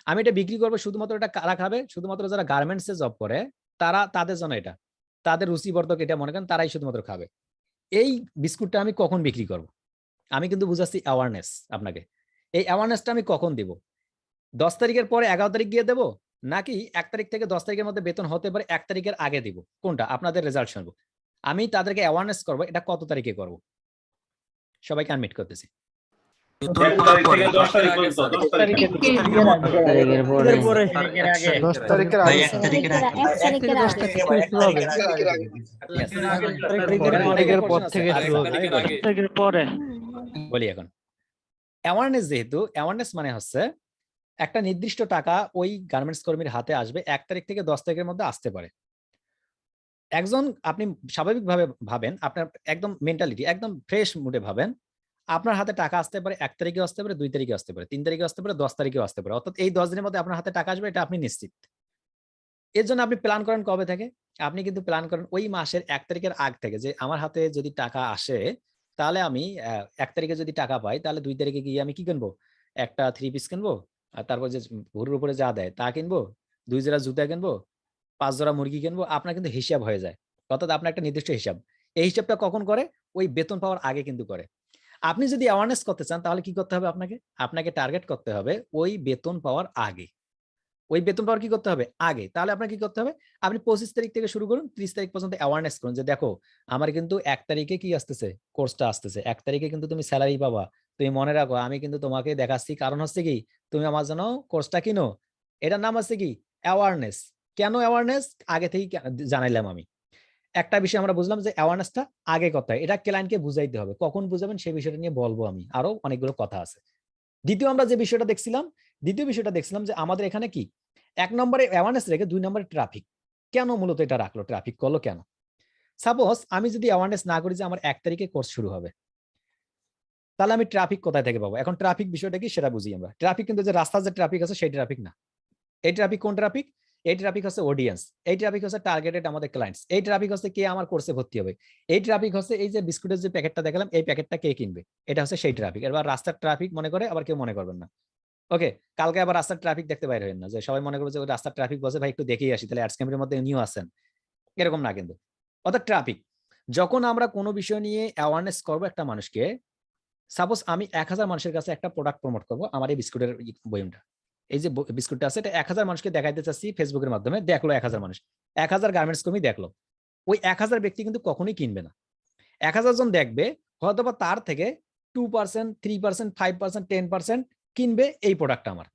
আমি এটা বিক্রি করবো, শুধুমাত্র এটা কারা খাবে, শুধুমাত্র যারা গার্মেন্টসে জব করে তারা, তাদের জন্য এটা, তাদের রুচিবর্ধক এটা মনে করেন, তারাই শুধুমাত্র খাবে। এই বিস্কুটটা আমি কখন বিক্রি করব, আমি কিন্তু বুঝাচ্ছি অ্যাওয়ারনেস আপনাকে। এই অ্যাওয়ারনেসটা আমি কখন দিব, 10 তারিখের পরে 11 তারিখ গিয়ে দেবো, নাকি 1 তারিখ থেকে 10 তারিখের মধ্যে বেতন হতে পারে 1 তারিখের আগে দিব, কোনটা, আপনাদের রেজাল্ট শুনবো। আমি তাদেরকে অ্যাওয়ারনেস করবো, এটা কত তারিখে করব, সবাইকে আনমিট করতেছি। 1 তারিখ থেকে 10 তারিখ পর্যন্ত। 10 তারিখের পরে। 10 তারিখের আগে। 1 তারিখের পরে বলি এখন অ্যাওয়ারনেস, যেহেতু অ্যাওয়ারনেস মানে হচ্ছে একটা নির্দিষ্ট টাকা ওই গার্মেন্টস কর্মীর হাতে আসবে 1 তারিখ থেকে 10 তারিখের মধ্যে আসতে পারে। একজন, আপনি স্বাভাবিকভাবে ভাবেন, আপনার একদম মেন্টালিটি একদম ফ্রেশ মুডে ভাবেন, আপনার হাতে টাকা আসতে পারে 1 তারিখে আসতে পারে, 2 তারিখে আসতে পারে, 3 তারিখে আসতে পারে, 10 তারিখেও আসতে পারে, অর্থাৎ এই 10 দিনের মধ্যে আপনার হাতে টাকা আসবে, এটা আপনি নিশ্চিত। এর জন্য আপনি প্ল্যান করেন কবে থেকে, আপনি কিন্তু প্ল্যান করেন ওই মাসের 1 তারিখের আগ থেকে, যে আমার হাতে যদি টাকা আসে তাহলে আমি 1 তারিখে যদি টাকা পাই তাহলে 2 তারিখে গিয়ে আমি কি কিনবো, একটা 3 পিস কিনবো, আর তারপর যে ভুরুর উপরে যা দেয় তা কিনবো, 2 জোড়া জুতা কিনবো, 5 জোড়া মুরগি কিনবো, আপনার কিন্তু হিসাব হয়ে যায়। অর্থাৎ আপনার একটা নির্দিষ্ট হিসাব, এই হিসাবটা কখন করে, ওই বেতন পাওয়ার আগে কিন্তু করে। আপনি যদি অ্যাওয়ারনেস করতে চান তাহলে কি করতে হবে, আপনাকে আপনাকে টার্গেট করতে হবে ওই বেতন পাওয়ার আগে। ওই বেতন পাওয়ার কি করতে হবে আগে, তাহলে আপনার কি করতে হবে, আপনি 25 তারিখ থেকে শুরু করুন, 30 তারিখ পর্যন্ত অ্যাওয়ারনেস করুন যে দেখো আমার কিন্তু 1 তারিখে কি আসতেছে, কোর্সটা আসতেছে, 1 তারিখে কিন্তু তুমি স্যালারি পাবা, তুমি মনে রাখো আমি কিন্তু তোমাকে দেখাচ্ছি, কারণ হচ্ছে কি তুমি আমার জন্য কোর্সটা কিনো। এটার নাম আছে কি অ্যাওয়ারনেস। কেন অ্যাওয়ারনেস, আগে থেকেই জানাইলাম আমি। একটা বিষয় আমরা বুঝলাম যে অ্যাওয়ারনেসটা আগে করতে হয়, এটা ক্লায়েন্টকে বুঝাইতে হবে, কখন বুঝাবেন সেই বিষয়টা নিয়ে বলবো আমি, আরো অনেকগুলো কথা আছে। দ্বিতীয় আমরা যে বিষয়টা দেখছিলাম, দ্বিতীয় বিষয়টা দেখছিলাম যে আমাদের এখানে কি 1 নম্বরে অ্যাওয়ারনেস রেখে 2 নম্বরে ট্রাফিক। কেন মূলত এটা রাখলো, ট্রাফিক করলো কেন? সাপোজ আমি যদি অ্যাওয়ারনেস না করি যে আমার 1 তারিখে কোর্স শুরু হবে, তাহলে আমি ট্রাফিক কোথায় থেকে পাবো? এখন ট্রাফিক বিষয়টা কি সেটা বুঝি আমরা। ট্রাফিক কিন্তু যে রাস্তার যে ট্রাফিক আছে সেই ট্রাফিক না। এই ট্রাফিক কোন ট্রাফিক? এই ট্রাফিক হচ্ছে অডিয়েন্স, এই ট্রাফিক হচ্ছে টার্গেটেড আমাদের ক্লায়েন্টস, এই ট্রাফিক হচ্ছে কে আমার কোর্সে ভর্তি হবে, এই ট্রাফিক হচ্ছে এই যে বিস্কুটের যে প্যাকেটটা দেখালাম এই প্যাকেটটা কে কিনবে, এটা হচ্ছে সেই ট্রাফিক। এবার রাস্তার ট্রাফিক মনে করে আবার কেউ মনে করবেন না। ওকে, কালকে আবার রাস্তার ট্রাফিক দেখতে বাইরে হবেন না যে সবাই মনে করবে যে ওই রাস্তার ট্রাফিক বসে, ভাই একটু দেখেই আসি, তাহলে অ্যাডস ক্যাম্পের মধ্যে নিউ আছেন, এরকম না কিন্তু। অর্থাৎ ট্রাফিক, যখন আমরা কোনো বিষয় নিয়ে অ্যাওয়ারনেস করবো একটা মানুষকে, সাপোজ আমি 1000 মানুষের কাছে একটা প্রোডাক্ট প্রমোট করবো, আমার এই বিস্কুটের বয়মটা, এই যে বিস্কুটটা আছে এটা 1000 মানুষকে দেখাইতে চাচ্ছি ফেসবুকের মাধ্যমে, দেখলো 1000 মানুষ, 1000 গার্মেন্টস কর্মী দেখলো, ওই 1000 ব্যক্তি কিন্তু কখনোই কিনবে না। 1000 জন দেখবে, হয়তোবা তার থেকে 2%, 3%, 5%, 10% কিনবে এই প্রোডাক্টটা আমার,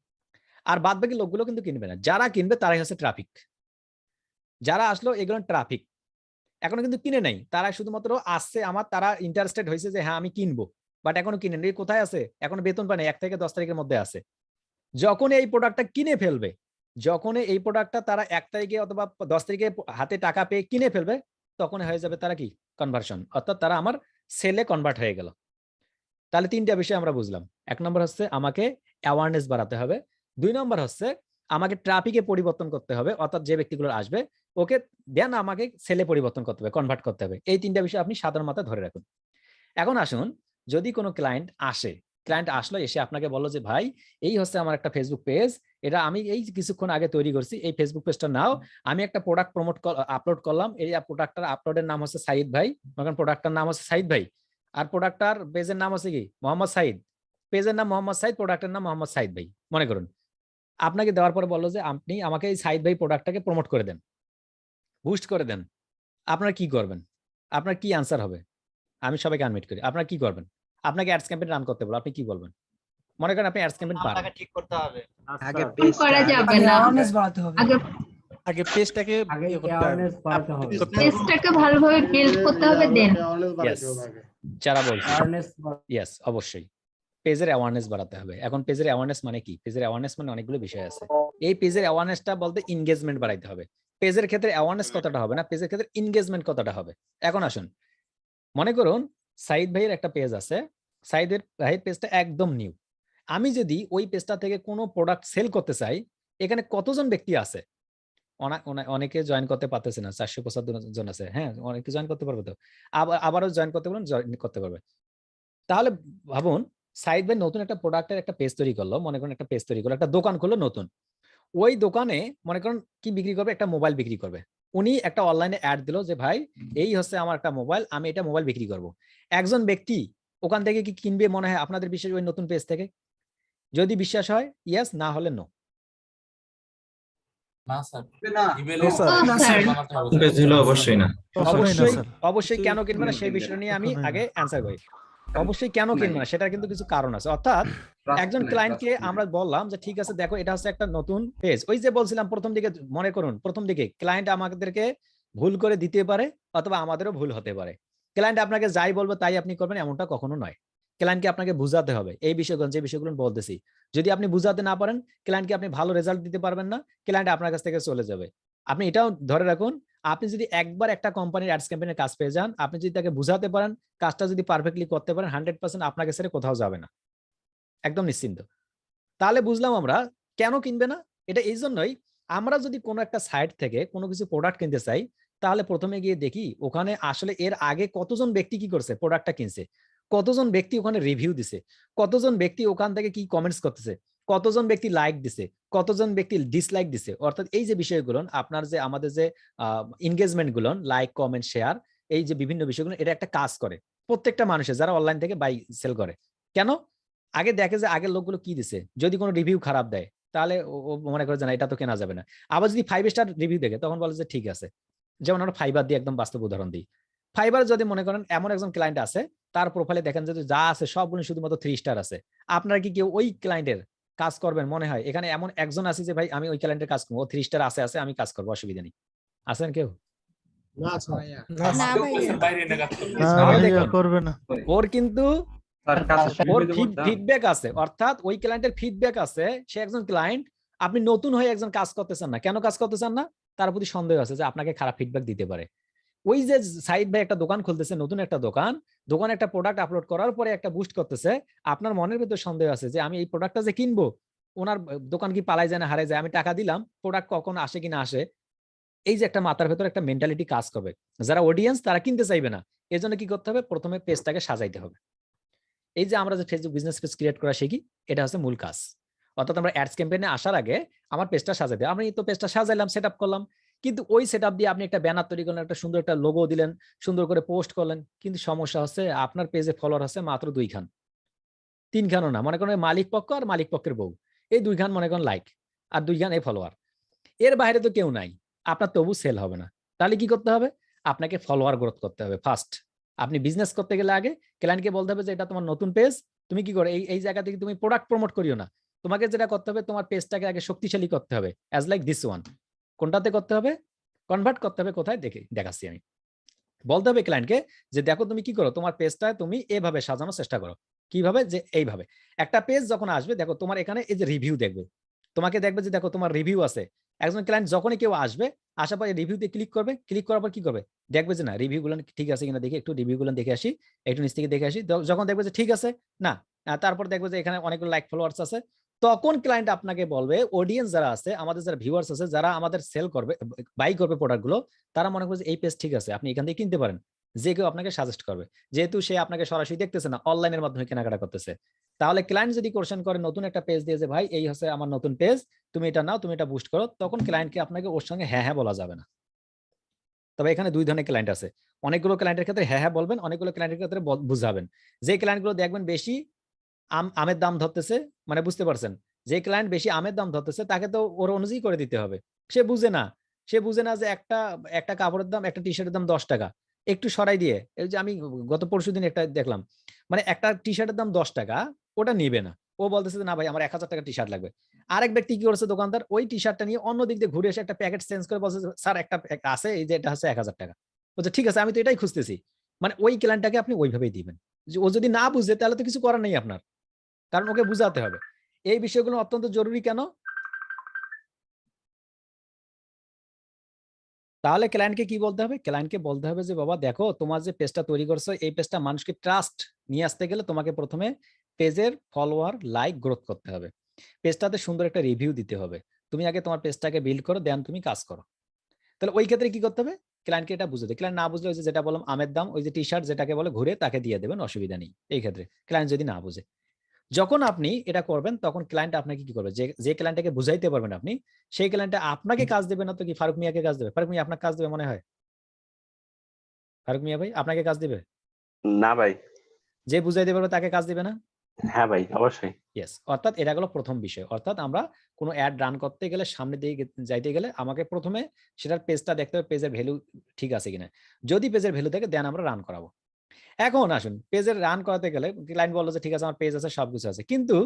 আর বাদ বাকি লোকগুলো কিন্তু কিনবে না। যারা কিনবে তারাই হচ্ছে ট্রাফিক। যারা আসলো এগুলো ট্রাফিক, এখনো কিন্তু কিনে নাই, তারা শুধুমাত্র আসছে, তারা ইন্টারেস্টেড হয়েছে যে হ্যাঁ আমি কিনবো, বাট এখনো কিনে নেই। কোথায় আছে? এখনো বেতন পায় না, 1 থেকে 10 তারিখের মধ্যে আছে। যখন এই প্রোডাক্টটা কিনে ফেলবে, যখন এই প্রোডাক্টটা তারা 1 তারিখে অথবা 10 তারিখে হাতে টাকা পেয়ে কিনে ফেলবে, তখন হয়ে যাবে তারা কি কনভার্সন, অর্থাৎ তারা আমার সেলে কনভার্ট হয়ে গেল। তাহলে 3টা বিষয় আমরা বুঝলাম। 1 নম্বর হচ্ছে আমাকে অ্যাওয়ারনেস বাড়াতে হবে। 2 নম্বর হচ্ছে আমাকে ট্রাফিকে পরিবর্তন করতে হবে, অর্থাৎ যে ব্যক্তিগুলো আসবে ওকে দেন আমাকে সেলে পরিবর্তন করতে হবে, কনভার্ট করতে হবে। এই 3টা বিষয় আপনি সাধারণ মাথায় ধরে রাখুন। এখন আসুন, যদি কোনো ক্লায়েন্ট আসে, ক্লায়েন্ট আসলো, এসে আপনাকে বললো যে ভাই এই হচ্ছে আমার একটা ফেসবুক পেজ, এটা আমি এই কিছুক্ষণ আগে তৈরি করছি, এই ফেসবুক পেজটা নাও, আমি একটা প্রোডাক্ট আপলোড করলাম, এই প্রোডাক্টটার আপলোডের নাম হচ্ছে সাইদ ভাই, তখন প্রোডাক্টটার নাম হচ্ছে সাইদ ভাই, আর প্রোডাক্টটার পেজের নাম হচ্ছে কি মোহাম্মদ সাইদ, পেজের নাম মোহাম্মদ সাইদ, প্রোডাক্টের নাম মোহাম্মদ সাইদ ভাই মনে করুন। আপনাকে দেওয়ার পরে বললো যে আপনি আমাকে এই সাইদ ভাই প্রোডাক্টটাকে প্রমোট করে দেন, বুস্ট করে দেন। আপনারা কি করবেন? আপনার কি আনসার হবে? আমি সবাইকে আনমিউট করি। আপনারা কি করবেন? আপনাকে অ্যাডস ক্যাম্পেইন রান করতে বলবো, আপনি কি বলবেন? মনে করেন আপনি অ্যাডস ক্যাম্পেইন পারেন। নামটাকে ঠিক করতে হবে। আগে করা যাবে না, অ্যাওয়ারনেস বাড়াতে হবে। আগে আগে পেজটাকে ইয়ে করতে হবে। বাড়াতে হবে। করতে হবে। পেজটাকে ভালোভাবে বিল্ড করতে হবে দেন। Yes. যারা বলছে ইয়েস, অবশ্যই পেজের অ্যাওয়ারনেস বাড়াতে হবে। এখন পেজের অ্যাওয়ারনেস মানে কি? পেজের অ্যাওয়ারনেস মানে অনেকগুলো বিষয় আছে। এই পেজের অ্যাওয়ারনেসটা বলতে এনগেজমেন্ট বাড়াইতে হবে। পেজের ক্ষেত্রে অ্যাওয়ারনেস কতটা হবে না, পেজের ক্ষেত্রে এনগেজমেন্ট কতটা হবে। এখন আসুন, মনে করুন সাইদ ভাইয়ের একটা পেজ আছে, সাইদের ভাইয়ের পেজটা একদম নিউ। আমি যদি ওই পেজটা থেকে কোনো প্রোডাক্ট সেল করতে চাই, এখানে কতজন ব্যক্তি আছে? অনেকে জয়েন করতে পারতেছে না, 475 জন আছে। হ্যাঁ, অনেকে জয়েন করতে পারবে তো, আবারও জয়েন করতে পারবেন, জয়েন করতে পারবে। তাহলে ভাবুন, সাইদ ভাই নতুন একটা প্রোডাক্টের একটা পেজ তৈরি করলো, মনে করেন একটা পেজ তৈরি করলো, একটা দোকান করলো নতুন। ওই দোকানে মনে করেন কি বিক্রি করবে? একটা মোবাইল বিক্রি করবে। উনি একটা অনলাইনে অ্যাড দিল যে ভাই এই হচ্ছে আমার একটা মোবাইল, আমি এটা মোবাইল বিক্রি করব। একজন ব্যক্তি ওখান থেকে কি কিনবে মনে হয় আপনাদের বিশ্বাস ওই নতুন পেজ থেকে? যদি বিশ্বাস হয় ইয়েস, না হলে নো। অবশ্যই না। অবশ্যই কেন কিনবে না সেই বিষয়টা নিয়ে আমি আগে অ্যান্সার করি। অবশ্যই কেন কিনবে না সেটা কিন্তু কিছু কারণ আছে। অর্থাৎ একজন ক্লায়েন্টকে আমরা বললাম যে ঠিক আছে দেখো এটা হচ্ছে একটা নতুন পেজ, ওই যে বলছিলাম প্রথম দিকে, মনে করুন প্রথম দিকে ক্লায়েন্ট আমাদেরকে ভুল করে দিতে পারে অথবা আমাদেরও ভুল হতে পারে। ক্লায়েন্ট আপনাকে যাই বলবে তাই আপনি করবেন এমনটা কখনো নয়। ক্লায়েন্টকে আপনাকে বুঝাতে হবে এই বিষয়গুলো, যে বিষয়গুলো বলতেছি। যদি আপনি বুঝাতে না পারেন, ক্লায়েন্টকে আপনি ভালো রেজাল্ট দিতে পারবেন না, ক্লায়েন্ট আপনার কাছ থেকে চলে যাবে। আপনি এটাও ধরে রাখুন, আপনি যদি একবার একটা কোম্পানির অ্যাডস ক্যাম্পেইনের কাজ পেয়ে যান, আপনি যদি তাকে বুঝাতে পারেন, কাজটা যদি পারফেক্টলি করতে পারেন, 100% আপনাকে ছেড়ে কোথাও যাবে না, একদম নিশ্চিন্ত। তাহলে বুঝলাম আমরা কেন কিনবে না। এটা এই জন্যই, আমরা যদি কোনো একটা সাইট থেকে কোনো কিছু প্রোডাক্ট কিনতে চাই, তাহলে প্রথমে গিয়ে দেখি ওখানে আসলে এর আগে কতজন ব্যক্তি কি করছে, প্রোডাক্টটা কিনছে, কতজন ব্যক্তি ওখানে রিভিউ দিছে, কতজন ব্যক্তি ওখান থেকে কি কমেন্টস করতেছে, কতজন ব্যক্তি লাইক দিছে, কতজন ব্যক্তি ডিসলাইক দিছে। অর্থাৎ এই যে বিষয়গুলো, আপনার যে আমাদের যে এনগেজমেন্ট গুলো, লাইক কমেন্ট শেয়ার, এই যে বিভিন্ন বিষয়গুলো, এটা একটা কাজ করে প্রত্যেকটা মানুষের যারা অনলাইন থেকে বাই সেল করে। কেন? আগে দেখে যে আগের লোকগুলো কি দিছে, যদি কোনো রিভিউ খারাপ দেয় তাহলে ও মনে করে যে না এটা তো কেনা যাবে না। আবার যদি 5 স্টার রিভিউ দেখে তখন বলে যে ঠিক আছে। যেমন আমরা ফাইবার দিয়ে একদম বাস্তব উদাহরণ দিই। ফাইবার যদি মনে করেন এমন একজন ক্লায়েন্ট আছে, তার প্রোফাইলে দেখেন যে যা আছে সবগুলো শুধুমাত্র 3 স্টার আছে, আপনারা কি কেউ ওই ক্লায়েন্টের কাজ করবেন? মনে হয় এখানে এমন একজন আছে যে ভাই আমি ওই ক্লায়েন্টের কাজ করবো, ও 3 স্টার আছে আমি কাজ করবো, অসুবিধা নেই। আছেন কেউ? করবে না। ওর কিন্তু ওর ফিডব্যাক আছে, অর্থাৎ ওই ক্লায়েন্টের ফিডব্যাক আছে। সে একজন ক্লায়েন্ট, আপনি নতুন হয়ে একজন কাজ করতেছেন না, কেন কাজ করতেছেন না? তার প্রতি সন্দেহ আছে যে আপনাকে খারাপ ফিডব্যাক দিতে পারে। ওই যে সাইদ ভাই একটা দোকান খুলতেছে, নতুন একটা দোকানে একটা প্রোডাক্ট আপলোড করার পরে একটা বুস্ট করতেছে, আপনার মনের ভিতর সন্দেহ আছে যে আমি এই প্রোডাক্টটা যে কিনবো, ওনার দোকান কি পালাই যায় না হারাই যায়, আমি টাকা দিলাম, প্রোডাক্ট কখন আসে কিনা আসে। এই যে একটা মাথার ভেতর একটা মেন্টালিটি কাজ করবে, যারা অডিয়েন্স তারা কিনতে চাইবে না। এর জন্য কি করতে হবে? প্রথমে পেজটাকে সাজাইতে হবে। এই যে আমরা যে ফেসবুক বিজনেস পেজ ক্রিয়েট করা শিখি, এটা হচ্ছে মূল কাজ। অর্থাৎ আমরা অ্যাডস ক্যাম্পেইনে আসার আগে আমার পেজটা সাজাতে, আমি তো পেজটা সাজাইলাম, সেটআপ করলাম, কিন্তু ওই সেটআপ দিয়ে আপনি একটা ব্যানার তৈরি করলেন, একটা সুন্দর একটা লোগো দিলেন, সুন্দর করে পোস্ট করলেন, কিন্তু সমস্যা হচ্ছে আপনার পেজে ফলোয়ার আছে মাত্র 2 খান, 3 খানও না। মনে করেন মালিক পক্ষ আর মালিক পক্ষের বউ, এই 2 খান মনে করেন লাইক আর 2 খান এই ফলোয়ার, এর বাইরে তো কেউ নাই, আপনার তবু সেল হবে না। তাহলে কি করতে হবে? আপনাকে ফলোয়ার গ্রোথ করতে হবে ফার্স্ট। আপনি বিজনেস করতে গেলে আগে ক্লায়েন্টকে বলতে হবে যে এটা তোমার নতুন পেজ, তুমি কি করে এই জায়গা থেকে তুমি প্রোডাক্ট প্রমোট করিও না, তোমাকে যেটা করতে হবে তোমার পেজটাকে আগে শক্তিশালী করতে হবে, অ্যাজ লাইক দিস ওয়ান। কোনটাতে করতে হবে? কনভার্ট করতে হবে কোথায় দেখাচ্ছি আমি। বলতে হবে ক্লায়েন্টকে যে দেখো তুমি কি করো, তোমার পেজটা তুমি এভাবে সাজানোর চেষ্টা করো। কিভাবে? যে এইভাবে একটা পেজ যখন আসবে, দেখো তোমার এখানে এই যে রিভিউ দেখবে, তোমাকে দেখবে যে দেখো তোমার রিভিউ আছে। একজন ক্লায়েন্ট যখনই কেউ আসবে, আসার পরে রিভিউতে ক্লিক করবে, ক্লিক করার পর কি করবে, দেখবে যে না রিভিউগুলো ঠিক আছে কিনা দেখি, একটু রিভিউগুলো দেখে আসি, একটু নিচ থেকে দেখে আসি। যখন দেখবে যে ঠিক আছে, না তারপর দেখবে যে এখানে অনেকগুলো লাইক ফলোয়ার্স আছে, তখন ক্লায়েন্ট আপনাকে বলবে, অডিয়েন্স যারা আছে, আমাদের যারা ভিউয়ার্স আছে, যারা আমাদের সেল করবে, বাই করবে প্রোডাক্টগুলো, তারা মনে করবে যে এই পেজ ঠিক আছে, আপনি এখান থেকে কিনতে পারেন। যে কেউ আপনাকে সাজেস্ট করবে, যেহেতু সে আপনাকে সরাসরি দেখতেছে না, অনলাইনের মাধ্যমে কেনাকাটা করতেছে। তাহলে ক্লায়েন্ট যদি কোশ্চেন করে নতুন একটা পেজ দিয়ে যে ভাই এই হচ্ছে আমার নতুন পেজ, তুমি এটা নাও, তুমি এটা বুস্ট করো, তখন ক্লায়েন্টকে আপনাকে ওর সঙ্গে হ্যাঁ হ্যাঁ বলা যাবে না। তবে এখানে দুই ধরনের ক্লায়েন্ট আছে। অনেকগুলো ক্লায়েন্টের ক্ষেত্রে হ্যাঁ হ্যাঁ বলবেন, অনেকগুলো ক্লায়েন্টের ক্ষেত্রে বুঝাবেন। যে ক্লায়েন্টগুলো দেখবেন বেশি আমের দাম ধরতেছে, মানে বুঝতে পারছেন, যে ক্লায়েন্ট বেশি আমের দাম ধরতেছে তাকে তো ওর অনুযায়ী করে দিতে হবে। সে বুঝে না, যে একটা একটা কাপড়ের দাম, একটা টি শার্টের দাম 10 টাকা, একটু সরাই দিয়ে, এই যে আমি গত পরশুদিন একটা দেখলাম, মানে একটা টি শার্টের দাম 10 টাকা, ওটা নিবে না। ও বলতেছে যে না ভাই আমার 1000 টাকা টি শার্ট লাগবে। আরেক ব্যক্তি কি করেছে, দোকানদার ওই টি শার্টটা নিয়ে অন্য দিক দিয়ে ঘুরে এসে একটা প্যাকেট চেঞ্জ করে বলছে স্যার একটা আছে, এই যে এটা হচ্ছে 1000 টাকা। বলছে ঠিক আছে, আমি তো এটাই খুঁজতেছি। মানে ওই ক্লায়েন্টটাকে আপনি ওইভাবেই দিবেন। ও যদি না বুঝে তাহলে তো কিছু করার নেই আপনার, কারণ ওকে বুঝাতে হবে। এই বিষয়গুলো অত্যন্ত জরুরি। কেন? তাহলে ক্লায়েন্টকে কি বলতে হবে? ক্লায়েন্টকে বলতে হবে যে বাবা দেখো, তোমার যে পেজটা তৈরি করছো, এই পেজটা মানুষকে ট্রাস্ট নিয়ে আসতে গেলে তোমাকে প্রথমে পেজের ফলোয়ার, লাইক, গ্রোথ করতে হবে। পেজটাতে সুন্দর একটা রিভিউ দিতে হবে। তুমি আগে তোমার পেজটাকে বিল্ড করো, দেন তুমি কাজ করো। তাহলে ওই ক্ষেত্রে কি করতে হবে? ক্লায়েন্টকে এটা বুঝতে, ক্লায়েন্ট না বুঝলে ওই যে যেটা বললাম আমের দাম, ওই যে টি শার্ট যেটাকে বলে, ঘুরে তাকে দিয়ে দেবেন, অসুবিধা নেই এই ক্ষেত্রে, ক্লায়েন্ট যদি না বুঝে। যখন আপনি এটা করবেন তখন ক্লায়েন্ট আপনাকে কি করবে, যে ক্লায়েন্টকে বুঝাইতে পারবেন আপনি, সেই ক্লায়েন্টটা আপনাকে কাজ দেবে না তো কি ফারুক মিয়াকে কাজ দেবে? ফারুক মিয়া আপনাকে কাজ দেবে মনে হয়? ফারুক মিয়া ভাই আপনাকে কাজ দিবে? না ভাই। যে বুঝাইতে পারবে তাকে কাজ দিবে না? হ্যাঁ ভাই, অবশ্যই। ইয়েস। অর্থাৎ এটা গেল প্রথম বিষয়। অর্থাৎ আমরা কোনো অ্যাড রান করতে গেলে, সামনে দিয়ে যাইতে গেলে আমাকে প্রথমে সেটার পেজটা দেখতে হবে, পেজের ভ্যালু ঠিক আছে কিনা। যদি পেজের ভ্যালু থাকে দেন আমরা রান করাবো। এখন আসুন, পেজের রান করাতে গেলে ক্লায়েন্ট বললো যে ঠিক আছে আমার পেজ আছে, সবকিছু আছে, কিন্তু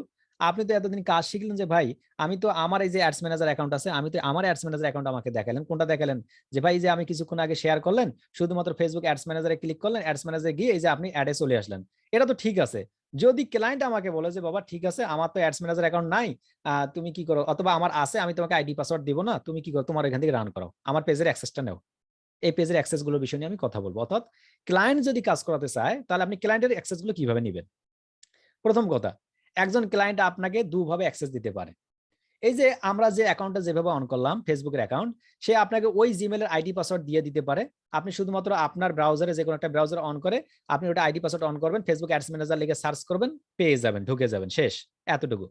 আপনি তো এতদিন কাজ শিখলেন যে ভাই আমি তো আমার এই যে অ্যাডস ম্যানেজার অ্যাকাউন্ট আছে, আমি তো আমার অ্যাডস ম্যানেজার অ্যাকাউন্ট আমাকে দেখালেন, কোনটা দেখালেন? যে ভাই যে আমি কিছুক্ষণ আগে শেয়ার করলেন, শুধুমাত্র ফেসবুক অ্যাডস ম্যানেজারে ক্লিক করলেন, অ্যাডস ম্যানেজারে গিয়ে এই যে আপনি অ্যাডে চলে আসলেন। এটা তো ঠিক আছে। যদি ক্লায়েন্ট আমাকে বলে যে বাবা ঠিক আছে আমার তো অ্যাডস ম্যানেজার অ্যাকাউন্ট নাই, তুমি কি করো, অথবা আমার আছে আমি তোমাকে আইডি পাসওয়ার্ড দিব না, তুমি কি করো, তোমার এখান থেকে রান করো, আমার পেজের অ্যাক্সেসটা নাও। এই পেজের অ্যাক্সেস গুলোর বিষয় নিয়ে আমি কথা বলবো। অর্থাৎ ক্লায়েন্ট যদি কাজ করাতে চায় তাহলে আপনি ক্লায়েন্টের অ্যাক্সেস গুলো কিভাবে নেবেন? প্রথম কথা, একজন ক্লায়েন্ট আপনাকে দুভাবে অ্যাক্সেস দিতে পারে। এই যে আমরা যে অ্যাকাউন্টটা যেভাবে অন করলাম, ফেসবুকের অ্যাকাউন্ট, সে আপনাকে ওই জিমেইলের আইডি পাসওয়ার্ড দিয়ে দিতে পারে। আপনি শুধুমাত্র আপনার ব্রাউজারে যে কোনো একটা ব্রাউজার অন করে আপনি ওটা আইডি পাসওয়ার্ড অন করবেন, ফেসবুক অ্যাডস ম্যানেজার লিখে সার্চ করবেন, পেয়ে যাবেন, ঢুকে যাবেন, শেষ। এতটুকু।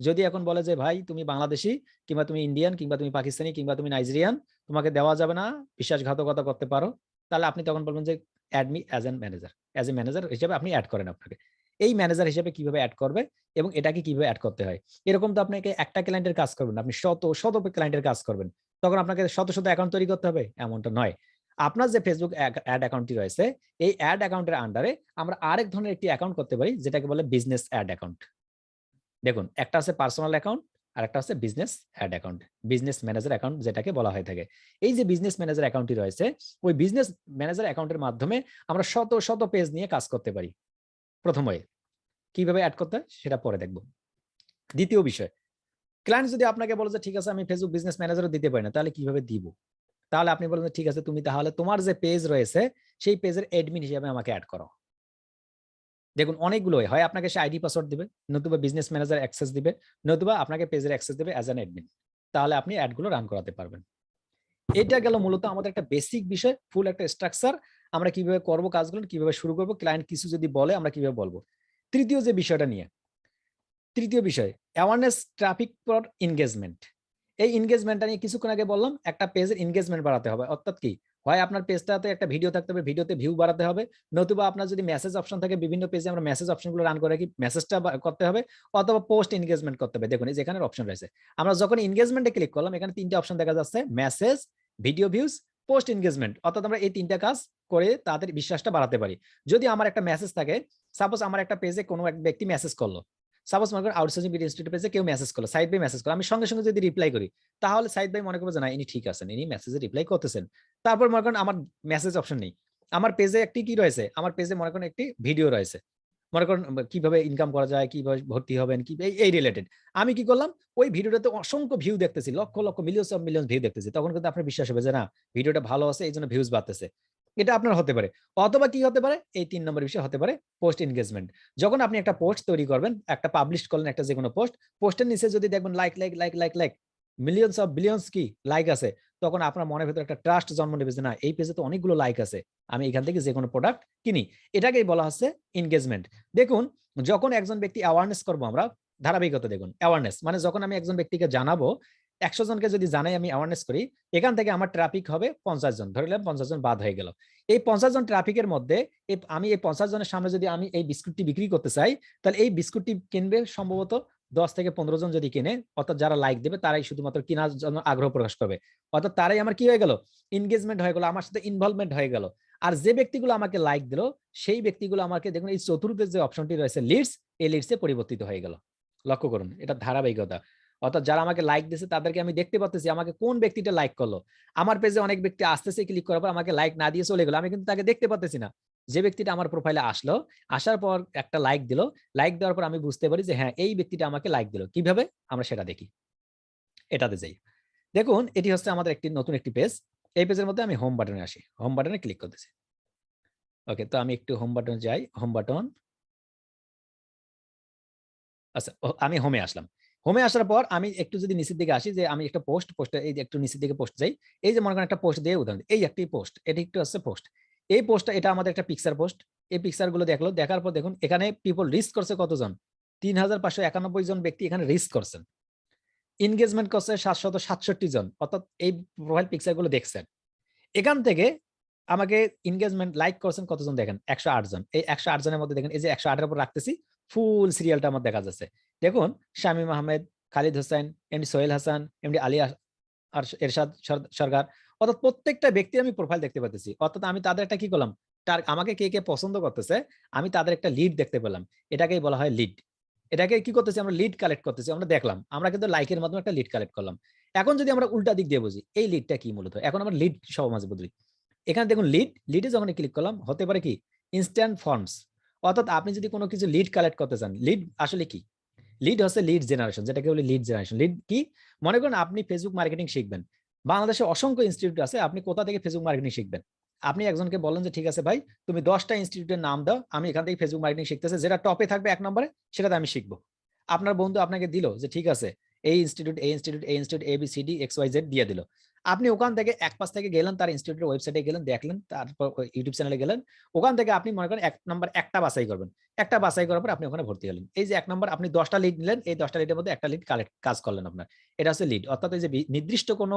যদি এখন বলে যে ভাই তুমি বাংলাদেশি, কিংবা তুমি ইন্ডিয়ান, কিংবা তুমি পাকিস্তানি, কিংবা তুমি নাইজেরিয়ান, তোমাকে দেওয়া যাবে না, বিশ্বাসঘাতকতা করতে পারো, তাহলে আপনি তখন বলবেন যে add me as an manager, as a manager হিসেবে আপনি অ্যাড করেন আপনাকে। এই ম্যানেজার হিসেবে কিভাবে অ্যাড করবে এবং এটাকে কিভাবে অ্যাড করতে হয়, এরকম তো আপনাকে একটা ক্লায়েন্টের কাজ করবেন, আপনি শত শত ক্লায়েন্টের কাজ করবেন, তখন আপনাকে শত শত অ্যাকাউন্ট তৈরি করতে হবে এমনটা নয়। আপনার যে ফেসবুক অ্যাড অ্যাকাউন্টটি রয়েছে, এই অ্যাড অ্যাকাউন্টের আন্ডারে আমরা আরেক ধরনের একটি অ্যাকাউন্ট করতে পারি, যেটাকে বলে বিজনেস অ্যাড অ্যাকাউন্ট। দেখুন, একটা আছে পার্সোনাল অ্যাকাউন্ট আর একটা আছে business ad account, business manager account যেটাকে বলা হয়ে থাকে। এই যে বিজনেস ম্যানেজার অ্যাকাউন্টটি রয়েছে, ওই বিজনেস ম্যানেজার অ্যাকাউন্টের মাধ্যমে আমরা শত শত পেজ নিয়ে কাজ করতে পারি। প্রথম ওয়ে, কিভাবে অ্যাড করতে হয় সেটা পরে দেখব। দ্বিতীয় বিষয়, ক্লায়েন্ট যদি আপনাকে বলে যে ঠিক আছে আমি ফেসবুক বিজনেস ম্যানেজারও দিতে পারি না, তাহলে কিভাবে দিব? তাহলে আপনি বলেন ঠিক আছে তুমি তাহলে তোমার যে পেজ রয়েছে সেই পেজের অ্যাডমিন হিসেবে আমাকে অ্যাড করো। দেখুন অনেকগুলো হয়, আপনাকে সে আইডি পাসওয়ার্ড দিবে, নতুবা বিজনেস ম্যানেজার অ্যাক্সেস দিবে, নতুবা আপনাকে পেজের অ্যাক্সেস দিবে অ্যাজ অ্যান অ্যাডমিন। তাহলে আপনি অ্যাডগুলো রান করাতে পারবেন। এটা গেল মূলত আমাদের একটা বেসিক বিষয়, ফুল একটা স্ট্রাকচার, আমরা কিভাবে করব কাজগুলো, কিভাবে শুরু করব, ক্লায়েন্ট কিছু যদি বলে আমরা কিভাবে বলবো। তৃতীয় যে বিষয়টা নিয়ে, তৃতীয় বিষয় অ্যাওয়ারনেস ট্রাফিক ফর এনগেজমেন্ট। এই এনগেজমেন্টটা নিয়ে কিছুক্ষণ আগে বললাম, একটা পেজের এনগেজমেন্ট বাড়াতে হবে। অর্থাৎ কি, হয় আপনার পেজটাতে একটা ভিডিও থাকতে হবে, ভিডিওতে ভিউ বাড়াতে হবে, নতুবা আপনার যদি মেসেজ অপশন থাকে, বিভিন্ন পেজে আমরা মেসেজ অপশনগুলো রান করে রাখি, মেসেজটা করতে হবে, অথবা পোস্ট এনগেজমেন্ট করতে হবে। দেখুন এই যে এখানে অপশন রয়েছে, আমরা যখন এনগেজমেন্টে ক্লিক করলাম এখানে তিনটা অপশন দেখা যাচ্ছে, message, video views, post engagement. অর্থাৎ আমরা এই তিনটা কাজ করে তাদের বিশ্বাসটা বাড়াতে পারি। যদি আমার একটা মেসেজ থাকে, সাপোজ আমার একটা পেজে কোনো এক ব্যক্তি মেসেজ করলো, সাপোজ মনে করেন আউটসোর্সিং বিডি ইনস্টিটিউট পেজে কেউ মেসেজ করলো, সাইদ ভাই মেসেজ করলো, আমি সঙ্গে সঙ্গে যদি রিপ্লাই করি, তাহলে সাইদ ভাই মনে করবে যে না ইনি ঠিক আছেন, ইনি মেসেজে রিপ্লাই করতেছেন। তারপর মনে করেন আমার মেসেজ অপশন নেই, আমার পেজে একটি কি রয়েছে, আমার পেজে মনে করেন একটি ভিডিও রয়েছে, মনে করেন কিভাবে ইনকাম করা যায়, কিভাবে ভর্তি হবেন, কি এই রিলেটেড। আমি কি করলাম, ওই ভিডিওটাতে অসংখ্য ভিউ দেখতেছি, lakh lakh million of million view দেখতেছি, তখন কিন্তু আপনার বিশ্বাস হবে যে না ভিডিওটা ভালো আছে, এই জন্য ভিউজ বাড়তেছে। এটা আপনার হতে পারে। অথবা কি হতে পারে, এই 3 নম্বর বিষয় হতে পারে পোস্ট এনগেজমেন্ট। যখন আপনি একটা পোস্ট তৈরি করবেন, একটা পাবলিশ করলেন একটা যে কোনো পোস্ট, পোস্টের নিচে যদি দেখবেন like like like like like millions of billions কি লাইক আছে, তখন আপনার মনের ভেতরে একটা ট্রাস্ট জন্ম নেবে যে না এই পেজে তো অনেকগুলো লাইক আছে, আমি এখান থেকে যে কোনো প্রোডাক্ট কিনি। এটাকেই বলা হচ্ছে এনগেজমেন্ট। দেখুন যখন একজন ব্যক্তি অ্যাওয়ারনেস করবো আমরা, ধারাবাহিকতা দেখুন, অ্যাওয়ারনেস মানে যখন আমি একজন ব্যক্তিকে জানাবো, 100 জনকে যদি জানাই আমি অ্যাওয়ারনেস করি, এখান থেকে আমার ট্রাফিক হবে 50 জন, ধরে নিলাম 50 জন বাদ হয়ে গেল। এই 50 জন ট্রাফিকের মধ্যে আমি এই 50 জনের সামনে যদি আমি এই বিস্কুটটি বিক্রি করতে চাই, তাহলে এই বিস্কুটটি কিনবে সম্ভবত 10 থেকে 15 জন যদি কিনে, অর্থাৎ যারা লাইক দেবে তারাই শুধুমাত্র কেনার জন্য আগ্রহ প্রকাশ করবে, অর্থাৎ তারাই আমার কি হয়ে গেল, এনগেজমেন্ট হয়ে গেল, আমার সাথে ইনভলভমেন্ট হয়ে গেল। আর যে ব্যক্তিগুলো আমাকে লাইক দিল, সেই ব্যক্তিগুলো আমাকে দেখুন এই চতুর্থ যে অপশনটি রয়েছে লিডস, এই লিডসে পরিবর্তিত হয়ে গেল। লক্ষ্য করুন এটা ধারাবাহিকতা, অর্থাৎ যারা আমাকে লাইক দিয়েছে তাদেরকে আমি দেখতে পাচ্ছি আমাকে কোন ব্যক্তিটা লাইক করলো। আমার পেজে অনেক ব্যক্তি আসতেছে, ক্লিক করার পর আমাকে লাইক না দিয়ে চলে গেল, আমি কিন্তু তাকে দেখতে পাচ্ছি না। যে ব্যক্তিটা আমার প্রোফাইলে আসলো, আসার পর একটা লাইক দিল, লাইক দেওয়ার পর আমি বুঝতে পারি যে হ্যাঁ এই ব্যক্তিটা আমাকে লাইক দিল, কিভাবে আমরা সেটা দেখি। এটাতে যাই, দেখুন এটি হচ্ছে আমাদের একটি নতুন একটি পেজ। এই পেজের মধ্যে আমি হোম বাটনে আসি, হোম বাটনে ক্লিক করতেছি। ওকে, তো আমি একটু হোম বাটনে যাই, হোম বাটন, আচ্ছা আমি হোমে আসলাম। হোমে আসার পর আমি একটু যদি নিচের দিকে আসি, যে আমি একটা পোস্টে এই যে একটু নিচের দিকে পোস্ট যাই, এই যে মনে করেন একটা পোস্ট দিয়ে উদাহরণ, এই একটি পোস্ট, এটি একটু হচ্ছে পোস্ট, এই পোস্টটা এটা আমাদের একটা পিকচার পোস্ট। এই পিকচার গুলো দেখলো, দেখার পর দেখুন এখানে পিপল রিস্ক করছে কতজন, 3591 জন ব্যক্তি এখানে রিস্ক করছেন। এনগেজমেন্ট করছে 767 জন, অর্থাৎ এই প্রোফাইল পিকচার গুলো দেখছেন। এখান থেকে আমাকে এনগেজমেন্ট লাইক করছেন কতজন দেখেন, 108 জন। এই 108 জনের মধ্যে দেখেন এই যে 108 এর উপর রাখতেছি, ফুল সিরিয়ালটা আমার দেখা যাচ্ছে। দেখুন শামীম আহমেদ, খালিদ হোসেন, এমডি সোহেল হাসান, এমডি আলী আর এরশাদ সরকার, অর্থাৎ প্রত্যেকটা ব্যক্তি আমি প্রোফাইল দেখতে পাচ্ছি। অর্থাৎ আমি তাদের একটা কি করলাম, তার আমাকে কে কে পছন্দ করতেছে, আমি তাদের একটা লিড দেখতে পেলাম। এটাকেই বলা হয় লিড। এটাকে কি করতেছি আমরা, লিড কালেক্ট করতেছি। আমরা দেখলাম, আমরা কিন্তু লাইকের মাধ্যমে একটা লিড কালেক্ট করলাম। এখন যদি আমরা উল্টা দিক দিয়ে বুঝি, এই লিডটা কি মূলত, এখন আমরা লিড সব মাঝে বুঝি। এখানে দেখুন লিডে যখন ক্লিক করলাম, হতে পারে কি ইনস্ট্যান্ট ফর্মস। অর্থাৎ আপনি যদি কোনো কিছু লিড কালেক্ট করতে চান, লিড আসলে কি, লিড হচ্ছে লিড জেনারেশন, যেটাকে বলি লিড জেনারেশন। লিড কি, মনে করেন আপনি ফেসবুক মার্কেটিং শিখবেন, বাংলাদেশে অসংখ্য ইনস্টিটিউট আছে, আপনি কোথা থেকে ফেসবুক মার্কেটিং শিখবেন। আপনি একজনকে বলেন যে ঠিক আছে ভাই তুমি 10টা ইনস্টিটিউটের নাম দাও, আমি এখান থেকে ফেসবুক মার্কেটিং শিখতেছে, যেটা টপে থাকবে 1 নম্বরে সেটাতে আমি শিখবো। আপনার বন্ধু আপনাকে দিল যে ঠিক আছে এই ইনস্টিটিউট এই ইনস্টিটিউট এই ইনস্টিটিউট ABCD XYZ দিয়ে দিল, আপনি ওখান থেকে এক পাশ থেকে গেলেন, তার ইনস্টিটিউটের ওয়েবসাইটে গেলেন, দেখলেন, তারপর ইউটিউব চ্যানেলে গেলেন, ওখান থেকে আপনি মনে করেন 1 নম্বর একটা বাছাই করবেন, একটা বাছাই করার পর আপনি ওখানে ভর্তি হলেন। এই যে 1 নম্বর আপনি 10টা লিড নিলেন, এই 10টা লিডের মধ্যে একটা লিড কাজ করলেন আপনার, এটা হচ্ছে লিড। অর্থাৎ এই যে নির্দিষ্ট কোনো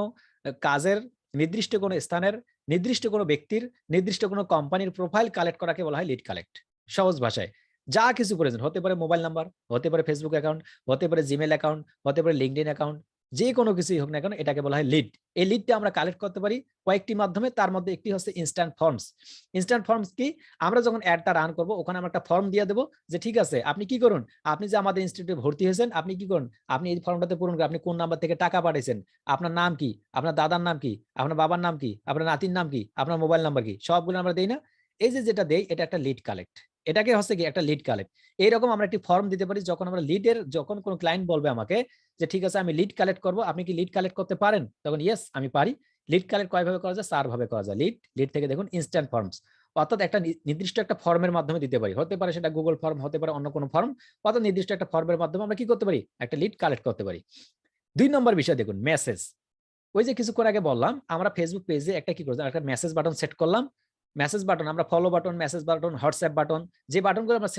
কাজের, নির্দিষ্ট কোনো স্থানের, নির্দিষ্ট কোনো ব্যক্তির, নির্দিষ্ট কোনো কোম্পানির প্রোফাইল কালেক্ট করাকে বলা হয় লিড কালেক্ট। সহজ ভাষায় যা কিছু করেছেন, হতে পারে মোবাইল নাম্বার, হতে পারে ফেসবুক অ্যাকাউন্ট, হতে পারে জিমেল অ্যাকাউন্ট, হতে পারে লিঙ্কডইন অ্যাকাউন্ট, যে কোনো কিছুই হোক না কেন এটাকে বলা হয় লিড। এই লিডটা আমরা কালেক্ট করতে পারি কয়েকটি মাধ্যমে, তার মধ্যে একটি হচ্ছে ইনস্ট্যান্ট ফর্মস। ইনস্ট্যান্ট ফর্মস কি, আমরা যখন অ্যাডটা রান করব ওখানে আমরা একটা ফর্ম দিয়ে দেবো যে ঠিক আছে আপনি কি করুন, আপনি যে আমাদের ইনস্টিটিউটে ভর্তি হয়েছেন আপনি কি করুন, আপনি এই ফর্মটাতে পূরণ করে আপনি কোন নাম্বার থেকে টাকা পাঠিয়েছেন, আপনার নাম কি, আপনার দাদার নাম কি, আপনার বাবার নাম কি, আপনার নাতির নাম কি, আপনার মোবাইল নাম্বার কি, সবগুলো আমরা দেই না। এই যে যেটা দেই এটা একটা লিড কালেক্ট, এটাকে হচ্ছে কি একটা লিড কালেক্ট। এইরকম আমরা একটি ফর্ম দিতে পারি, যখন আমরা লিডের, যখন কোনো ক্লায়েন্ট বলবে আমাকে যে ঠিক আছে আমি লিড কালেক্ট করব, আপনি কি লিড কালেক্ট করতে পারেন, তখন ইয়েস আমি পারি। লিড কালেক্ট কয়ভাবে করা যায়, 4 ভাবে করা যায়। লিড থেকে দেখুন ইনস্ট্যান্ট ফর্মস, অর্থাৎ একটা নির্দিষ্ট একটা ফর্মের মাধ্যমে দিতে পারি, হতে পারে সেটা গুগল ফর্ম, হতে পারে অন্য কোনো ফর্ম, অর্থাৎ নির্দিষ্ট একটা ফর্মের মাধ্যমে আমরা কি করতে পারি, একটা লিড কালেক্ট করতে পারি। 2 নম্বর বিষয় দেখুন মেসেজ। ওই যে কিছুক্ষণ আগে বললাম আমরা ফেসবুক পেজে একটা কি করলাম, একটা মেসেজ বাটন সেট করলাম। মেসেজ বাটন আমরা follow button, message button, WhatsApp button, যে বাটনগুলো আমরা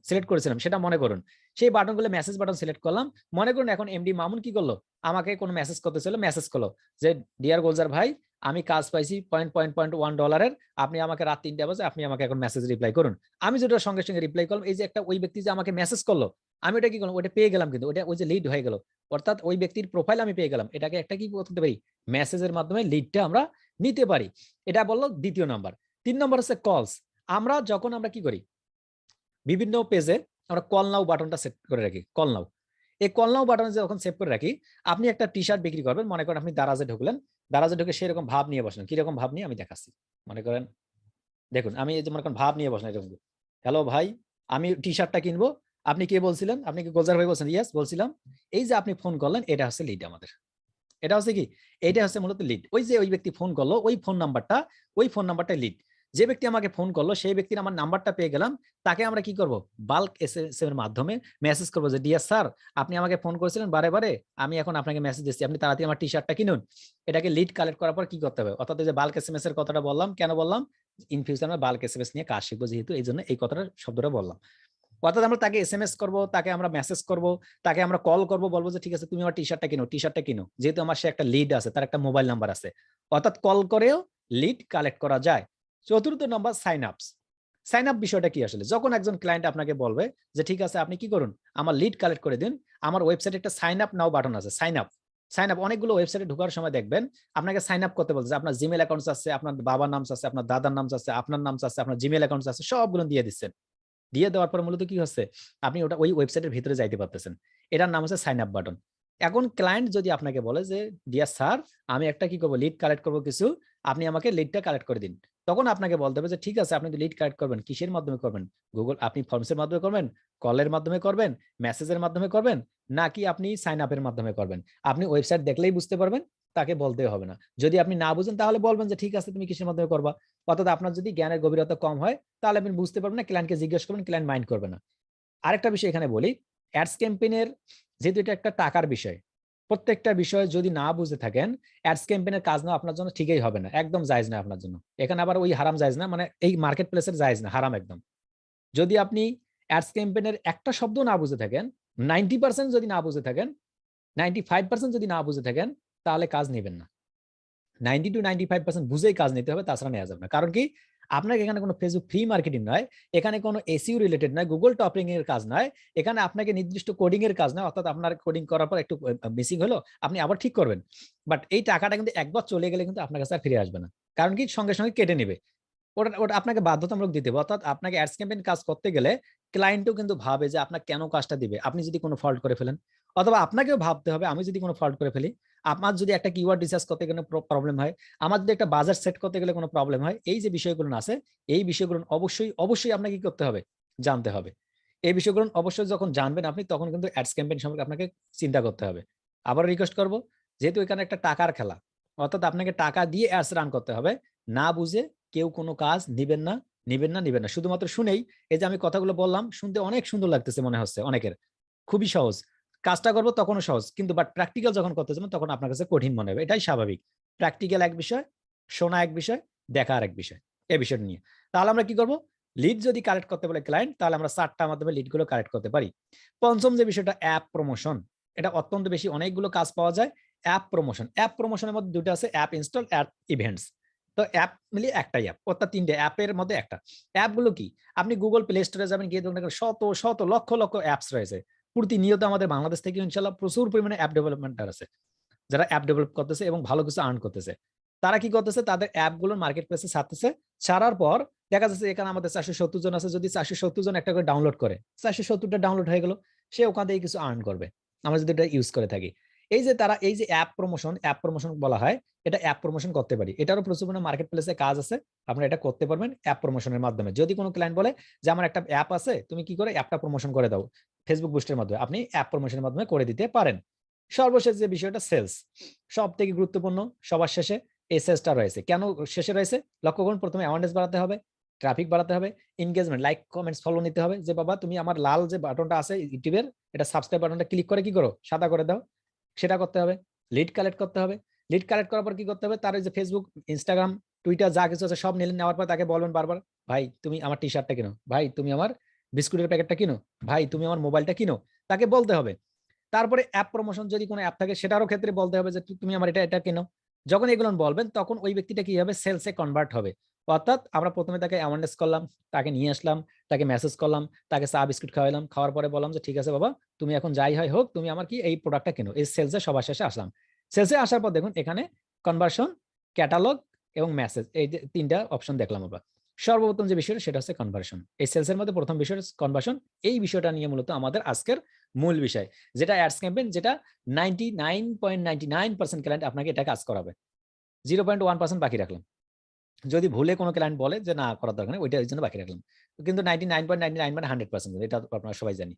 সিলেক্ট করেছিলাম সেটা মনে করুন, সেই বাটনগুলো মেসেজ বাটন সিলেক্ট করলাম। মনে করুন এখন এমডি মামুন কি করলো, আমাকে কোনো মেসেজ করতে ছিল, মেসেজ করলো যে ডিয়ার গোলজার ভাই আমি কাজ পাইছি $0.1 আপনি আমাকে রাত 3টা বাজে আপনি আমাকে এখন মেসেজ রিপ্লাই করুন। আমি যেটা সঙ্গে সঙ্গে রিপ্লাই করলাম, এই যে একটা ওই ব্যক্তি যে আমাকে মেসেজ করলো আমি ওটা কি করলাম, ওটা পেয়ে গেলাম, কিন্তু ওটা ওই যে লিড হয়ে গেল, অর্থাৎ ওই ব্যক্তির প্রোফাইল আমি পেয়ে গেলাম। এটাকে একটা কি করতে পারি, মেসেজের মাধ্যমে লিডটা আমরা নিতে পারি। এটা বললো 2য় নাম্বার। 3 নম্বর হচ্ছে কলস। আমরা যখন আমরা কি করি, বিভিন্ন পেজে আমরা কল নাও বাটনটা সেট করে রাখি। কল নাও, এই কল নাও বাটনে যখন সেভ করে রাখি, আপনি একটা টি শার্ট বিক্রি করবেন, মনে করেন আপনি দারাজে ঢুকলেন, দারাজে ঢুকে সেরকম ভাব নিয়ে বসলেন। কিরকম ভাব নিয়ে আমি দেখাচ্ছি। মনে করেন, দেখুন আমি এই যে মনে করেন ভাব নিয়ে বসলেন এরকম, হ্যালো ভাই, আমি টি শার্টটা কিনবো, আপনি কে বলছিলেন? আপনি কি গোলজার ভাই বলছেন? ইয়েস বলছিলাম। এই যে আপনি ফোন করলেন, এটা হচ্ছে লিড আমাদের। এটা হচ্ছে কি, এটা হচ্ছে মূলত লিড। ওই যে ওই ব্যক্তি ফোন করলো, ওই ফোন নাম্বারটা লিড। যে ব্যক্তি আমাকে ফোন করলো সেই ব্যক্তির আমার নাম্বারটা পেয়ে গেলাম, তাকে আমরা কি করব, বাল্ক এসএমএস এর মাধ্যমে মেসেজ করবো যে ডিয়ার স্যার, আপনি আমাকে ফোন করেছিলেন বারে বারে, আমি এখন আপনাকে মেসেজ দিচ্ছি, আপনি তাড়াতাড়ি আমার টি শার্টটা কিনুন। এটাকে লিড কালেক্ট করার পর কি করতে হবে, অর্থাৎ যে বাল্ক এসএমএস এর কথাটা বললাম, কেন বললাম, ইন ফিউচার আমরা বাল্ক এসএমএস নিয়ে কাজ শিখবো, যেহেতু এই জন্য এই কথাটা শব্দটা বললাম। অর্থাৎ আমরা তাকে এসএমএস করব, তাকে আমরা মেসেজ করব, তাকে আমরা কল করব, বলবো যে ঠিক আছে তুমি আমার টি শার্টটা কিনো, যেহেতু আমার সে একটা লিড আছে, তার একটা মোবাইল নাম্বার আছে। অর্থাৎ কল করেও লিড কালেক্ট করা যায়। চতুর্থ নাম্বার সাইন আপস। সাইন আপ বিষয়টা কি আসলে, যখন একজন ক্লায়েন্ট আপনাকে বলবে যে ঠিক আছে আপনি কি করুন, আমার লিড কালেক্ট করে দিন, আমার ওয়েবসাইটে একটা সাইন আপ নাও বাটন আছে। সাইন আপ অনেকগুলো ওয়েবসাইটে ঢোকার সময় দেখবেন আপনাকে সাইন আপ করতে বলছে, আপনার জিমেল অ্যাকাউন্টস আছে, আপনার বাবার নাম আছে, আপনার দাদার নাম আছে, আপনার নাম আছে, আপনার জিমেল অ্যাকাউন্টস আছে, সবগুলো দিয়ে দিচ্ছেন। দিয়ে দেওয়ার পর মূলত কি হচ্ছে, আপনি ওটা ওই ওয়েবসাইটের ভিতরে যাইতে পারতেছেন। এটার নাম হচ্ছে সাইন আপ বাটন। এখন ক্লায়েন্ট যদি আপনাকে বলে যে ডিয়ার স্যার, আমি একটা কি করবো, লিড কালেক্ট করবো কিছু, আপনি আমাকে লিডটা কালেক্ট করে দিন, তখন আপনাকে বলতে হবে যে ঠিক আছে আপনি লিড কালেক্ট করবেন, কিসের মাধ্যমে করবেন, গুগল, আপনি ফর্মসের মাধ্যমে করবেন, কলের মাধ্যমে করবেন, মেসেজের মাধ্যমে করবেন, নাকি আপনি সাইন আপের মাধ্যমে করবেন। আপনি ওয়েবসাইট দেখলেই বুঝতে পারবেন, তাকে বলতে হবে না। যদি আপনি না বুঝেন তাহলে বলবেন যে ঠিক আছে তুমি কিসের মাধ্যমে করবা। অর্থাৎ আপনার যদি জ্ঞানের গভীরতা কম হয় তাহলে আপনি বুঝতে পারবেন না, ক্লায়েন্টকে জিজ্ঞেস করবেন, ক্লায়েন্ট মাইন্ড করবে না। আরেকটা বিষয় এখানে বলি, অ্যাডস ক্যাম্পেইনের, যেহেতু এটা একটা টাকার বিষয়, প্রত্যেকটা বিষয় যদি না বুঝে থাকেন, অ্যাডস ক্যাম্পেইনের কাজ না আপনার জন্য ঠিকই হবে না, একদম জায়েজ না আপনার জন্য। এখানে আবার ওই হারাম জায়েজ না, মানে এই মার্কেট প্লেসের জায়েজ না, হারাম একদম। যদি আপনি অ্যাডস ক্যাম্পেইনের একটা শব্দ না বুঝে থাকেন, 90% যদি না বুঝে থাকেন, 95% যদি না বুঝে থাকেন, তাহলে কাজ নেবেন না। 90 to 95% বুঝেই কাজ নিতে হবে, তাছাড়া নেওয়া যাবে না। কারণ কি, আপনাকে এখানে কোনো ফেসবুক ফ্রি মার্কেটিং নয়, এখানে কোনো এসইও রিলেটেড নয়, গুগল টপিং এর কাজ নয়, এখানে আপনাকে নির্দিষ্ট কোডিং এর কাজ নয়। অর্থাৎ আপনার কোডিং করার পর একটু মিসিং হলো, আপনি আবার ঠিক করবেন, বাট এই টাকাটা কিন্তু একবার চলে গেলে কিন্তু আপনার কাছে আর ফিরে আসবে না। কারণ কি, সঙ্গে সঙ্গে কেটে নেবে। ওটা ওটা আপনাকে বাধ্যতামূলক দিতে হবে। অর্থাৎ আপনাকে অ্যাডস ক্যাম্পেইন কাজ করতে গেলে ক্লায়েন্টও কিন্তু ভাবে যে আপনার কেন কাজটা দিবে, আপনি যদি কোনো ফল্ট করে ফেলেন, অথবা আপনাকেও ভাবতে হবে আমি যদি কোনো ফল্ট করে ফেলি, আমার যদি একটা কিওয়ার্ড রিসার্চ করতে গেলে প্রবলেম হয়, আমার যদি একটা বাজার সেট করতে গেলে কোনো প্রবলেম হয়, এই যে বিষয়গুলো আছে, এই বিষয়গুলো অবশ্যই আপনাকে কি করতে হবে, জানতে হবে। এই বিষয়গুলো অবশ্যই যখন জানবেন আপনি, তখন কিন্তু অ্যাডস ক্যাম্পেইন সম্পর্কে আপনাকে চিন্তা করতে হবে। আবার রিকোয়েস্ট করব, যেহেতু এখানে একটা টাকার খেলা, অর্থাৎ আপনাকে টাকা দিয়ে অ্যাডস রান করতে হবে, না বুঝে কেউ কোনো কাজ নিবেন না। শুধুমাত্র শুনেই, এই যে আমি কথাগুলো বললাম, শুনতে অনেক সুন্দর লাগতেছে মনে হচ্ছে অনেকের, খুবই সহজ, কাজটা করবো তখনও সহজ, কিন্তু বাট প্র্যাকটিক্যাল যখন করতে যাবেন তখন আপনার কাছে কঠিন মনে হবে। এটাই স্বাভাবিক। প্র্যাকটিক্যাল এক বিষয়, শোনা এক বিষয়, দেখা আর এক বিষয়, এই বিষয়টা নিয়ে। তাহলে আমরা কি করব, লিড যদি কালেক্ট করতে বলে ক্লায়েন্ট, তাহলে আমরা 4টার মাধ্যমে লিডগুলো কালেক্ট করতে পারি। পঞ্চম যে বিষয়টা, অ্যাপ প্রমোশন। এটা অত্যন্ত বেশি, অনেকগুলো কাজ পাওয়া যায়। অ্যাপ প্রমোশনের মধ্যে দুটো আছে, অ্যাপ ইনস্টল, অ্যাপ ইভেন্টস। তো অ্যাপ মিলিয়ে একটাই অ্যাপ, অর্থাৎ 3টে অ্যাপের মধ্যে একটা। অ্যাপগুলো কি, আপনি গুগল প্লে স্টোরে যাবেন, গিয়ে দেখবেন শত শত লক্ষ লক্ষ অ্যাপস রয়েছে। প্রতিনিয়ত আমাদের বাংলাদেশ থেকে ইনশাআল্লাহ প্রচুর পরিমাণে অ্যাপ ডেভেলপমেন্টার আছে, যারা অ্যাপ ডেভেলপ করতেছে এবং ভালো কিছু আর্ন করতেছে। তারা কি করতেছে, তাদের অ্যাপগুলোর মার্কেট প্লেসে ছাড়তেছে। ছাড়ার পর দেখা যাচ্ছে এখানে আমাদের 470 জন আছে, যদি 470 জন একটা করে ডাউনলোড করে, 470টা ডাউনলোড হয়ে গেল, সে ওখান থেকে কিছু আর্ন করবে, আমরা যদি এটা ইউজ করে থাকি। এই যে তারা, এই যে অ্যাপ প্রমোশন বলা হয়, এটা অ্যাপ প্রমোশন করতে পারি। এটারও প্রচুর পরিমাণে মার্কেট প্লেসে কাজ আছে, আপনারা এটা করতে পারবেন অ্যাপ প্রমোশনের মাধ্যমে। যদি কোনো ক্লায়েন্ট বলে যে আমার একটা অ্যাপ আছে, তুমি কি করে অ্যাপটা প্রমোশন করে দাও ফেসবুক বুস্টের মাধ্যমে, আপনি অ্যাপ প্রমোশনের মাধ্যমে করে দিতে পারেন। সর্বশেষ যে বিষয়টা, সেলস, সব থেকে গুরুত্বপূর্ণ, সবার শেষে এই সেলসটা রয়েছে। কেন শেষে রয়েছে, লক্ষ্য করুন, প্রথমে অ্যাওয়ারনেস বাড়াতে হবে, ট্রাফিক বাড়াতে হবে, এনগেজমেন্ট, লাইক কমেন্টস ফলো নিতে হবে, যে বাবা তুমি আমার লাল যে বাটনটা আছে ইউটিউবের, এটা সাবস্ক্রাইব বাটনটা ক্লিক করে কি করো, সাদা করে দাও, সেটা করতে হবে। লিড কালেক্ট করতে হবে, লিড কালেক্ট করার পর কি করতে হবে, তার যে ফেসবুক, ইনস্টাগ্রাম, টুইটার যা কিছু আছে সব নিলেন, নেওয়ার পর তাকে বলবেন বারবার, ভাই তুমি আমার টি শার্টটা কিনো, ভাই তুমি আমার বিস্কুটের প্যাকেটটা কিনো, ভাই তুমি আমার মোবাইলটা কিনো, তাকে বলতে হবে। তারপরে অ্যাপ প্রমোশন, যদি কোনো অ্যাপ থাকে সেটারও ক্ষেত্রে বলতে হবে যে তুমি আমার এটা কিনো। যখন এগুলো বলবেন তখন ওই ব্যক্তিটা কি হবে, সেলসে কনভার্ট হবে। অর্থাৎ আমরা প্রথমে তাকে অ্যাওয়ারনেস করলাম, তাকে নিয়ে আসলাম, তাকে মেসেজ করলাম, তাকে চা বিস্কুট খাওয়ালাম, খাওয়ার পরে বললাম যে ঠিক আছে বাবা, তুমি এখন যাই হয় হোক, তুমি আমার কি এই প্রোডাক্টটা কেনো। এই সেলসে সবার শেষে আসলাম। সেলসে আসার পর দেখুন এখানে কনভার্সন, ক্যাটালগ এবং মেসেজ, এই যে 3টা অপশন দেখলাম আমরা। সর্বপ্রথম যে বিষয়টা সেটা হচ্ছে কনভার্সন। এই সেলসের মধ্যে প্রথম বিষয় হচ্ছে কনভার্সন। এই বিষয়টা নিয়ে মূলত আমাদের আজকের মূল বিষয়, যেটা অ্যাডস ক্যাম্পেইন, যেটা 99.99% ক্লায়েন্ট আপনাকে এটা কাজ করাবে। 0.1% বাকি রাখলাম। যদি ভুলে কোনো ক্লায়েন্ট বলে যে না করার দরকার নেই, ওইটার জন্য বাকি রাখলাম। কিন্তু 99.99 মানে 100%, এটা তো আপনারা সবাই জানি।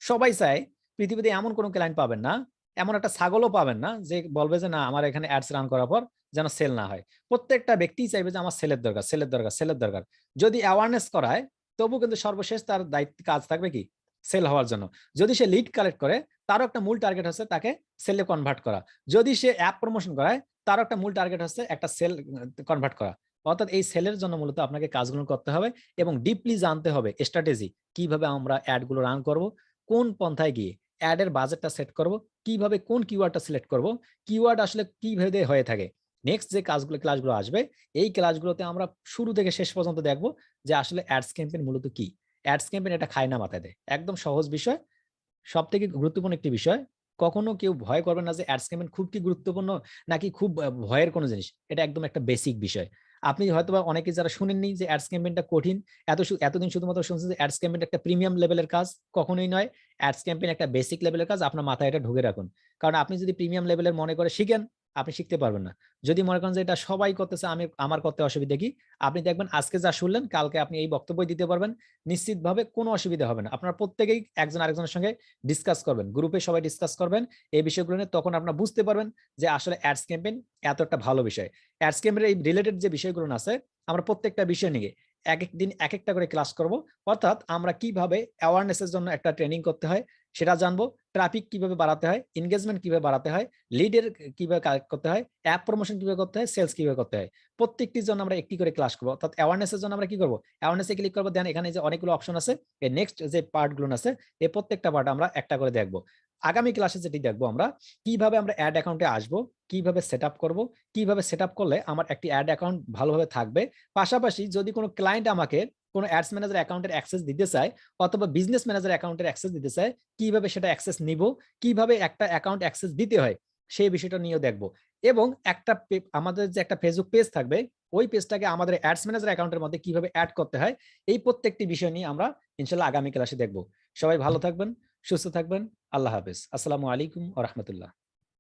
সবাই চায়, পৃথিবীতে এমন কোনো ক্লায়েন্ট পাবেন না, এমন একটা ছাগলও পাবেন না যে বলবে যে না আমার এখানে অ্যাডস রান করার পর যেন সেল না হয়। প্রত্যেকটা ব্যক্তিই চাইবে যে আমার সেলের দরকার, সেলের দরকার, সেলের দরকার। যদি অ্যাওয়ারনেস করায়, তবু কিন্তু সর্বশেষ তার দায়িত্ব কাজ থাকবে কি, সেল হওয়ার জন্য। যদি সে লিড কালেক্ট করে, তারও একটা মূল টার্গেট হচ্ছে তাকে সেলে কনভার্ট করা। যদি সে অ্যাপ প্রমোশন করায়, তারও একটা মূল টার্গেট হচ্ছে একটা সেল কনভার্ট করা। অর্থাৎ এই সেলের জন্য মূলত আপনাকে কাজগুলো করতে হবে এবং ডিপলি জানতে হবে স্ট্র্যাটেজি, কিভাবে আমরা অ্যাড গুলো রান করব, কোন পন্থায় গিয়ে অ্যাড এর বাজেটটা সেট করব, কিভাবে কোন কিওয়ার্ডটা সিলেক্ট করব, কিওয়ার্ড আসলে কিভাবে হয়ে থাকে। নেক্সট যে ক্লাসগুলো আসবে, এই ক্লাসগুলোতে আমরা শুরু থেকে শেষ পর্যন্ত দেখব যে আসলে অ্যাডস ক্যাম্পেইন মূলত কি। অ্যাডস ক্যাম্পেইন এটা খায় না মাথায় দেয়, একদম সহজ বিষয়, সবথেকে গুরুত্বপূর্ণ একটি বিষয়। কখনো কেউ ভয় করবেন না যে অ্যাডস ক্যাম্পেইন খুব কি গুরুত্বপূর্ণ নাকি খুব ভয়ের কোনো জিনিস। এটা একদম একটা বেসিক বিষয়। আপনি হয়তোবা অনেকে যারা শুনেননি যে অ্যাডস ক্যাম্পেইনটা কঠিন, এতদিন শুধুমাত্র শুনছেন যে অ্যাডস ক্যাম্পেইন একটা প্রিমিয়াম লেভেলের কাজ। কখনোই নয়। অ্যাডস ক্যাম্পেইন একটা বেসিক লেভেলের কাজ। আপনার মাথায় এটা ঢুকে রাখুন। কারণ আপনি যদি প্রিমিয়াম লেভেলের মনে করে শিখেন, আপনি শিখতে পারবেন না। যদি মনে করেন যে এটা সবাই করতেছে, আমার করতে অসুবিধা কি, আপনি দেখবেন আজকে যা শুনলেন কালকে আপনি এই বক্তব্য দিতে পারবেন, নিশ্চিতভাবে কোনো অসুবিধা হবে না। আপনারা প্রত্যেকেই একজন আরেকজনের সঙ্গে ডিসকাস করবেন, গ্রুপে সবাই ডিসকাস করবেন এই বিষয়গুলো নিয়ে। তখন আপনারা বুঝতে পারবেন যে আসলে অ্যাডস ক্যাম্পেইন এত একটা ভালো বিষয়। অ্যাডস ক্যাম্পেইনের এই রিলেটেড যে বিষয়গুলো আছে, আমরা প্রত্যেকটা বিষয় নিয়ে এক দিন এক একটা করে ক্লাস করব। অর্থাৎ আমরা কিভাবে অ্যাওয়ারনেসের জন্য একটা ট্রেনিং করতে হয় সেটা জানবো, ট্রাফিক কিভাবে বাড়াতে হয়, এনগেজমেন্ট কিভাবে বাড়াতে হয়, লিডের কিভাবে কালেক্ট করতে হয়, অ্যাপ প্রমোশন কিভাবে করতে হয়, সেলস কিভাবে করতে হয়, প্রত্যেকটির জন্য আমরা একটি করে ক্লাস করবো। অর্থাৎ অ্যাওয়ারনেসের জন্য আমরা কি করবো, অ্যাওয়ারনেসে ক্লিক করবো, দেন এখানে যে অনেকগুলো অপশন আছে, এই নেক্সট যে পার্টগুলো আছে, এই প্রত্যেকটা পার্ট আমরা একটা করে দেখবো। আগামী ক্লাসে যেটি দেখবো আমরা, কিভাবে আমরা অ্যাড অ্যাকাউন্টে আসবো, কিভাবে সেট আপ করবো, কিভাবে সেট আপ করলে আমার একটি অ্যাড অ্যাকাউন্ট ভালোভাবে থাকবে। পাশাপাশি যদি কোনো ক্লায়েন্ট আমাকে কোনো অ্যাডস ম্যানেজার অ্যাকাউন্টের অ্যাক্সেস দিতে চায় অথবা বিজনেস ম্যানেজার অ্যাকাউন্টের অ্যাক্সেস দিতে চায়, কিভাবে সেটা অ্যাক্সেস নিব, কিভাবে একটা অ্যাকাউন্ট অ্যাক্সেস দিতে হয় সেই বিষয়টা নিয়েও দেখবো। এবং আমাদের যে একটা ফেসবুক পেজ থাকবে, ওই পেজটাকে আমাদের অ্যাডস ম্যানেজার অ্যাকাউন্টের মধ্যে কিভাবে অ্যাড করতে হয়, এই প্রত্যেকটি বিষয় নিয়ে আমরা ইনশাআল্লাহ আগামী ক্লাসে দেখবো। সবাই ভালো থাকবেন, সুস্থ থাকবেন। আল্লাহ হাফেজ। আসসালামু আলাইকুম ওয়া রাহমাতুল্লাহ।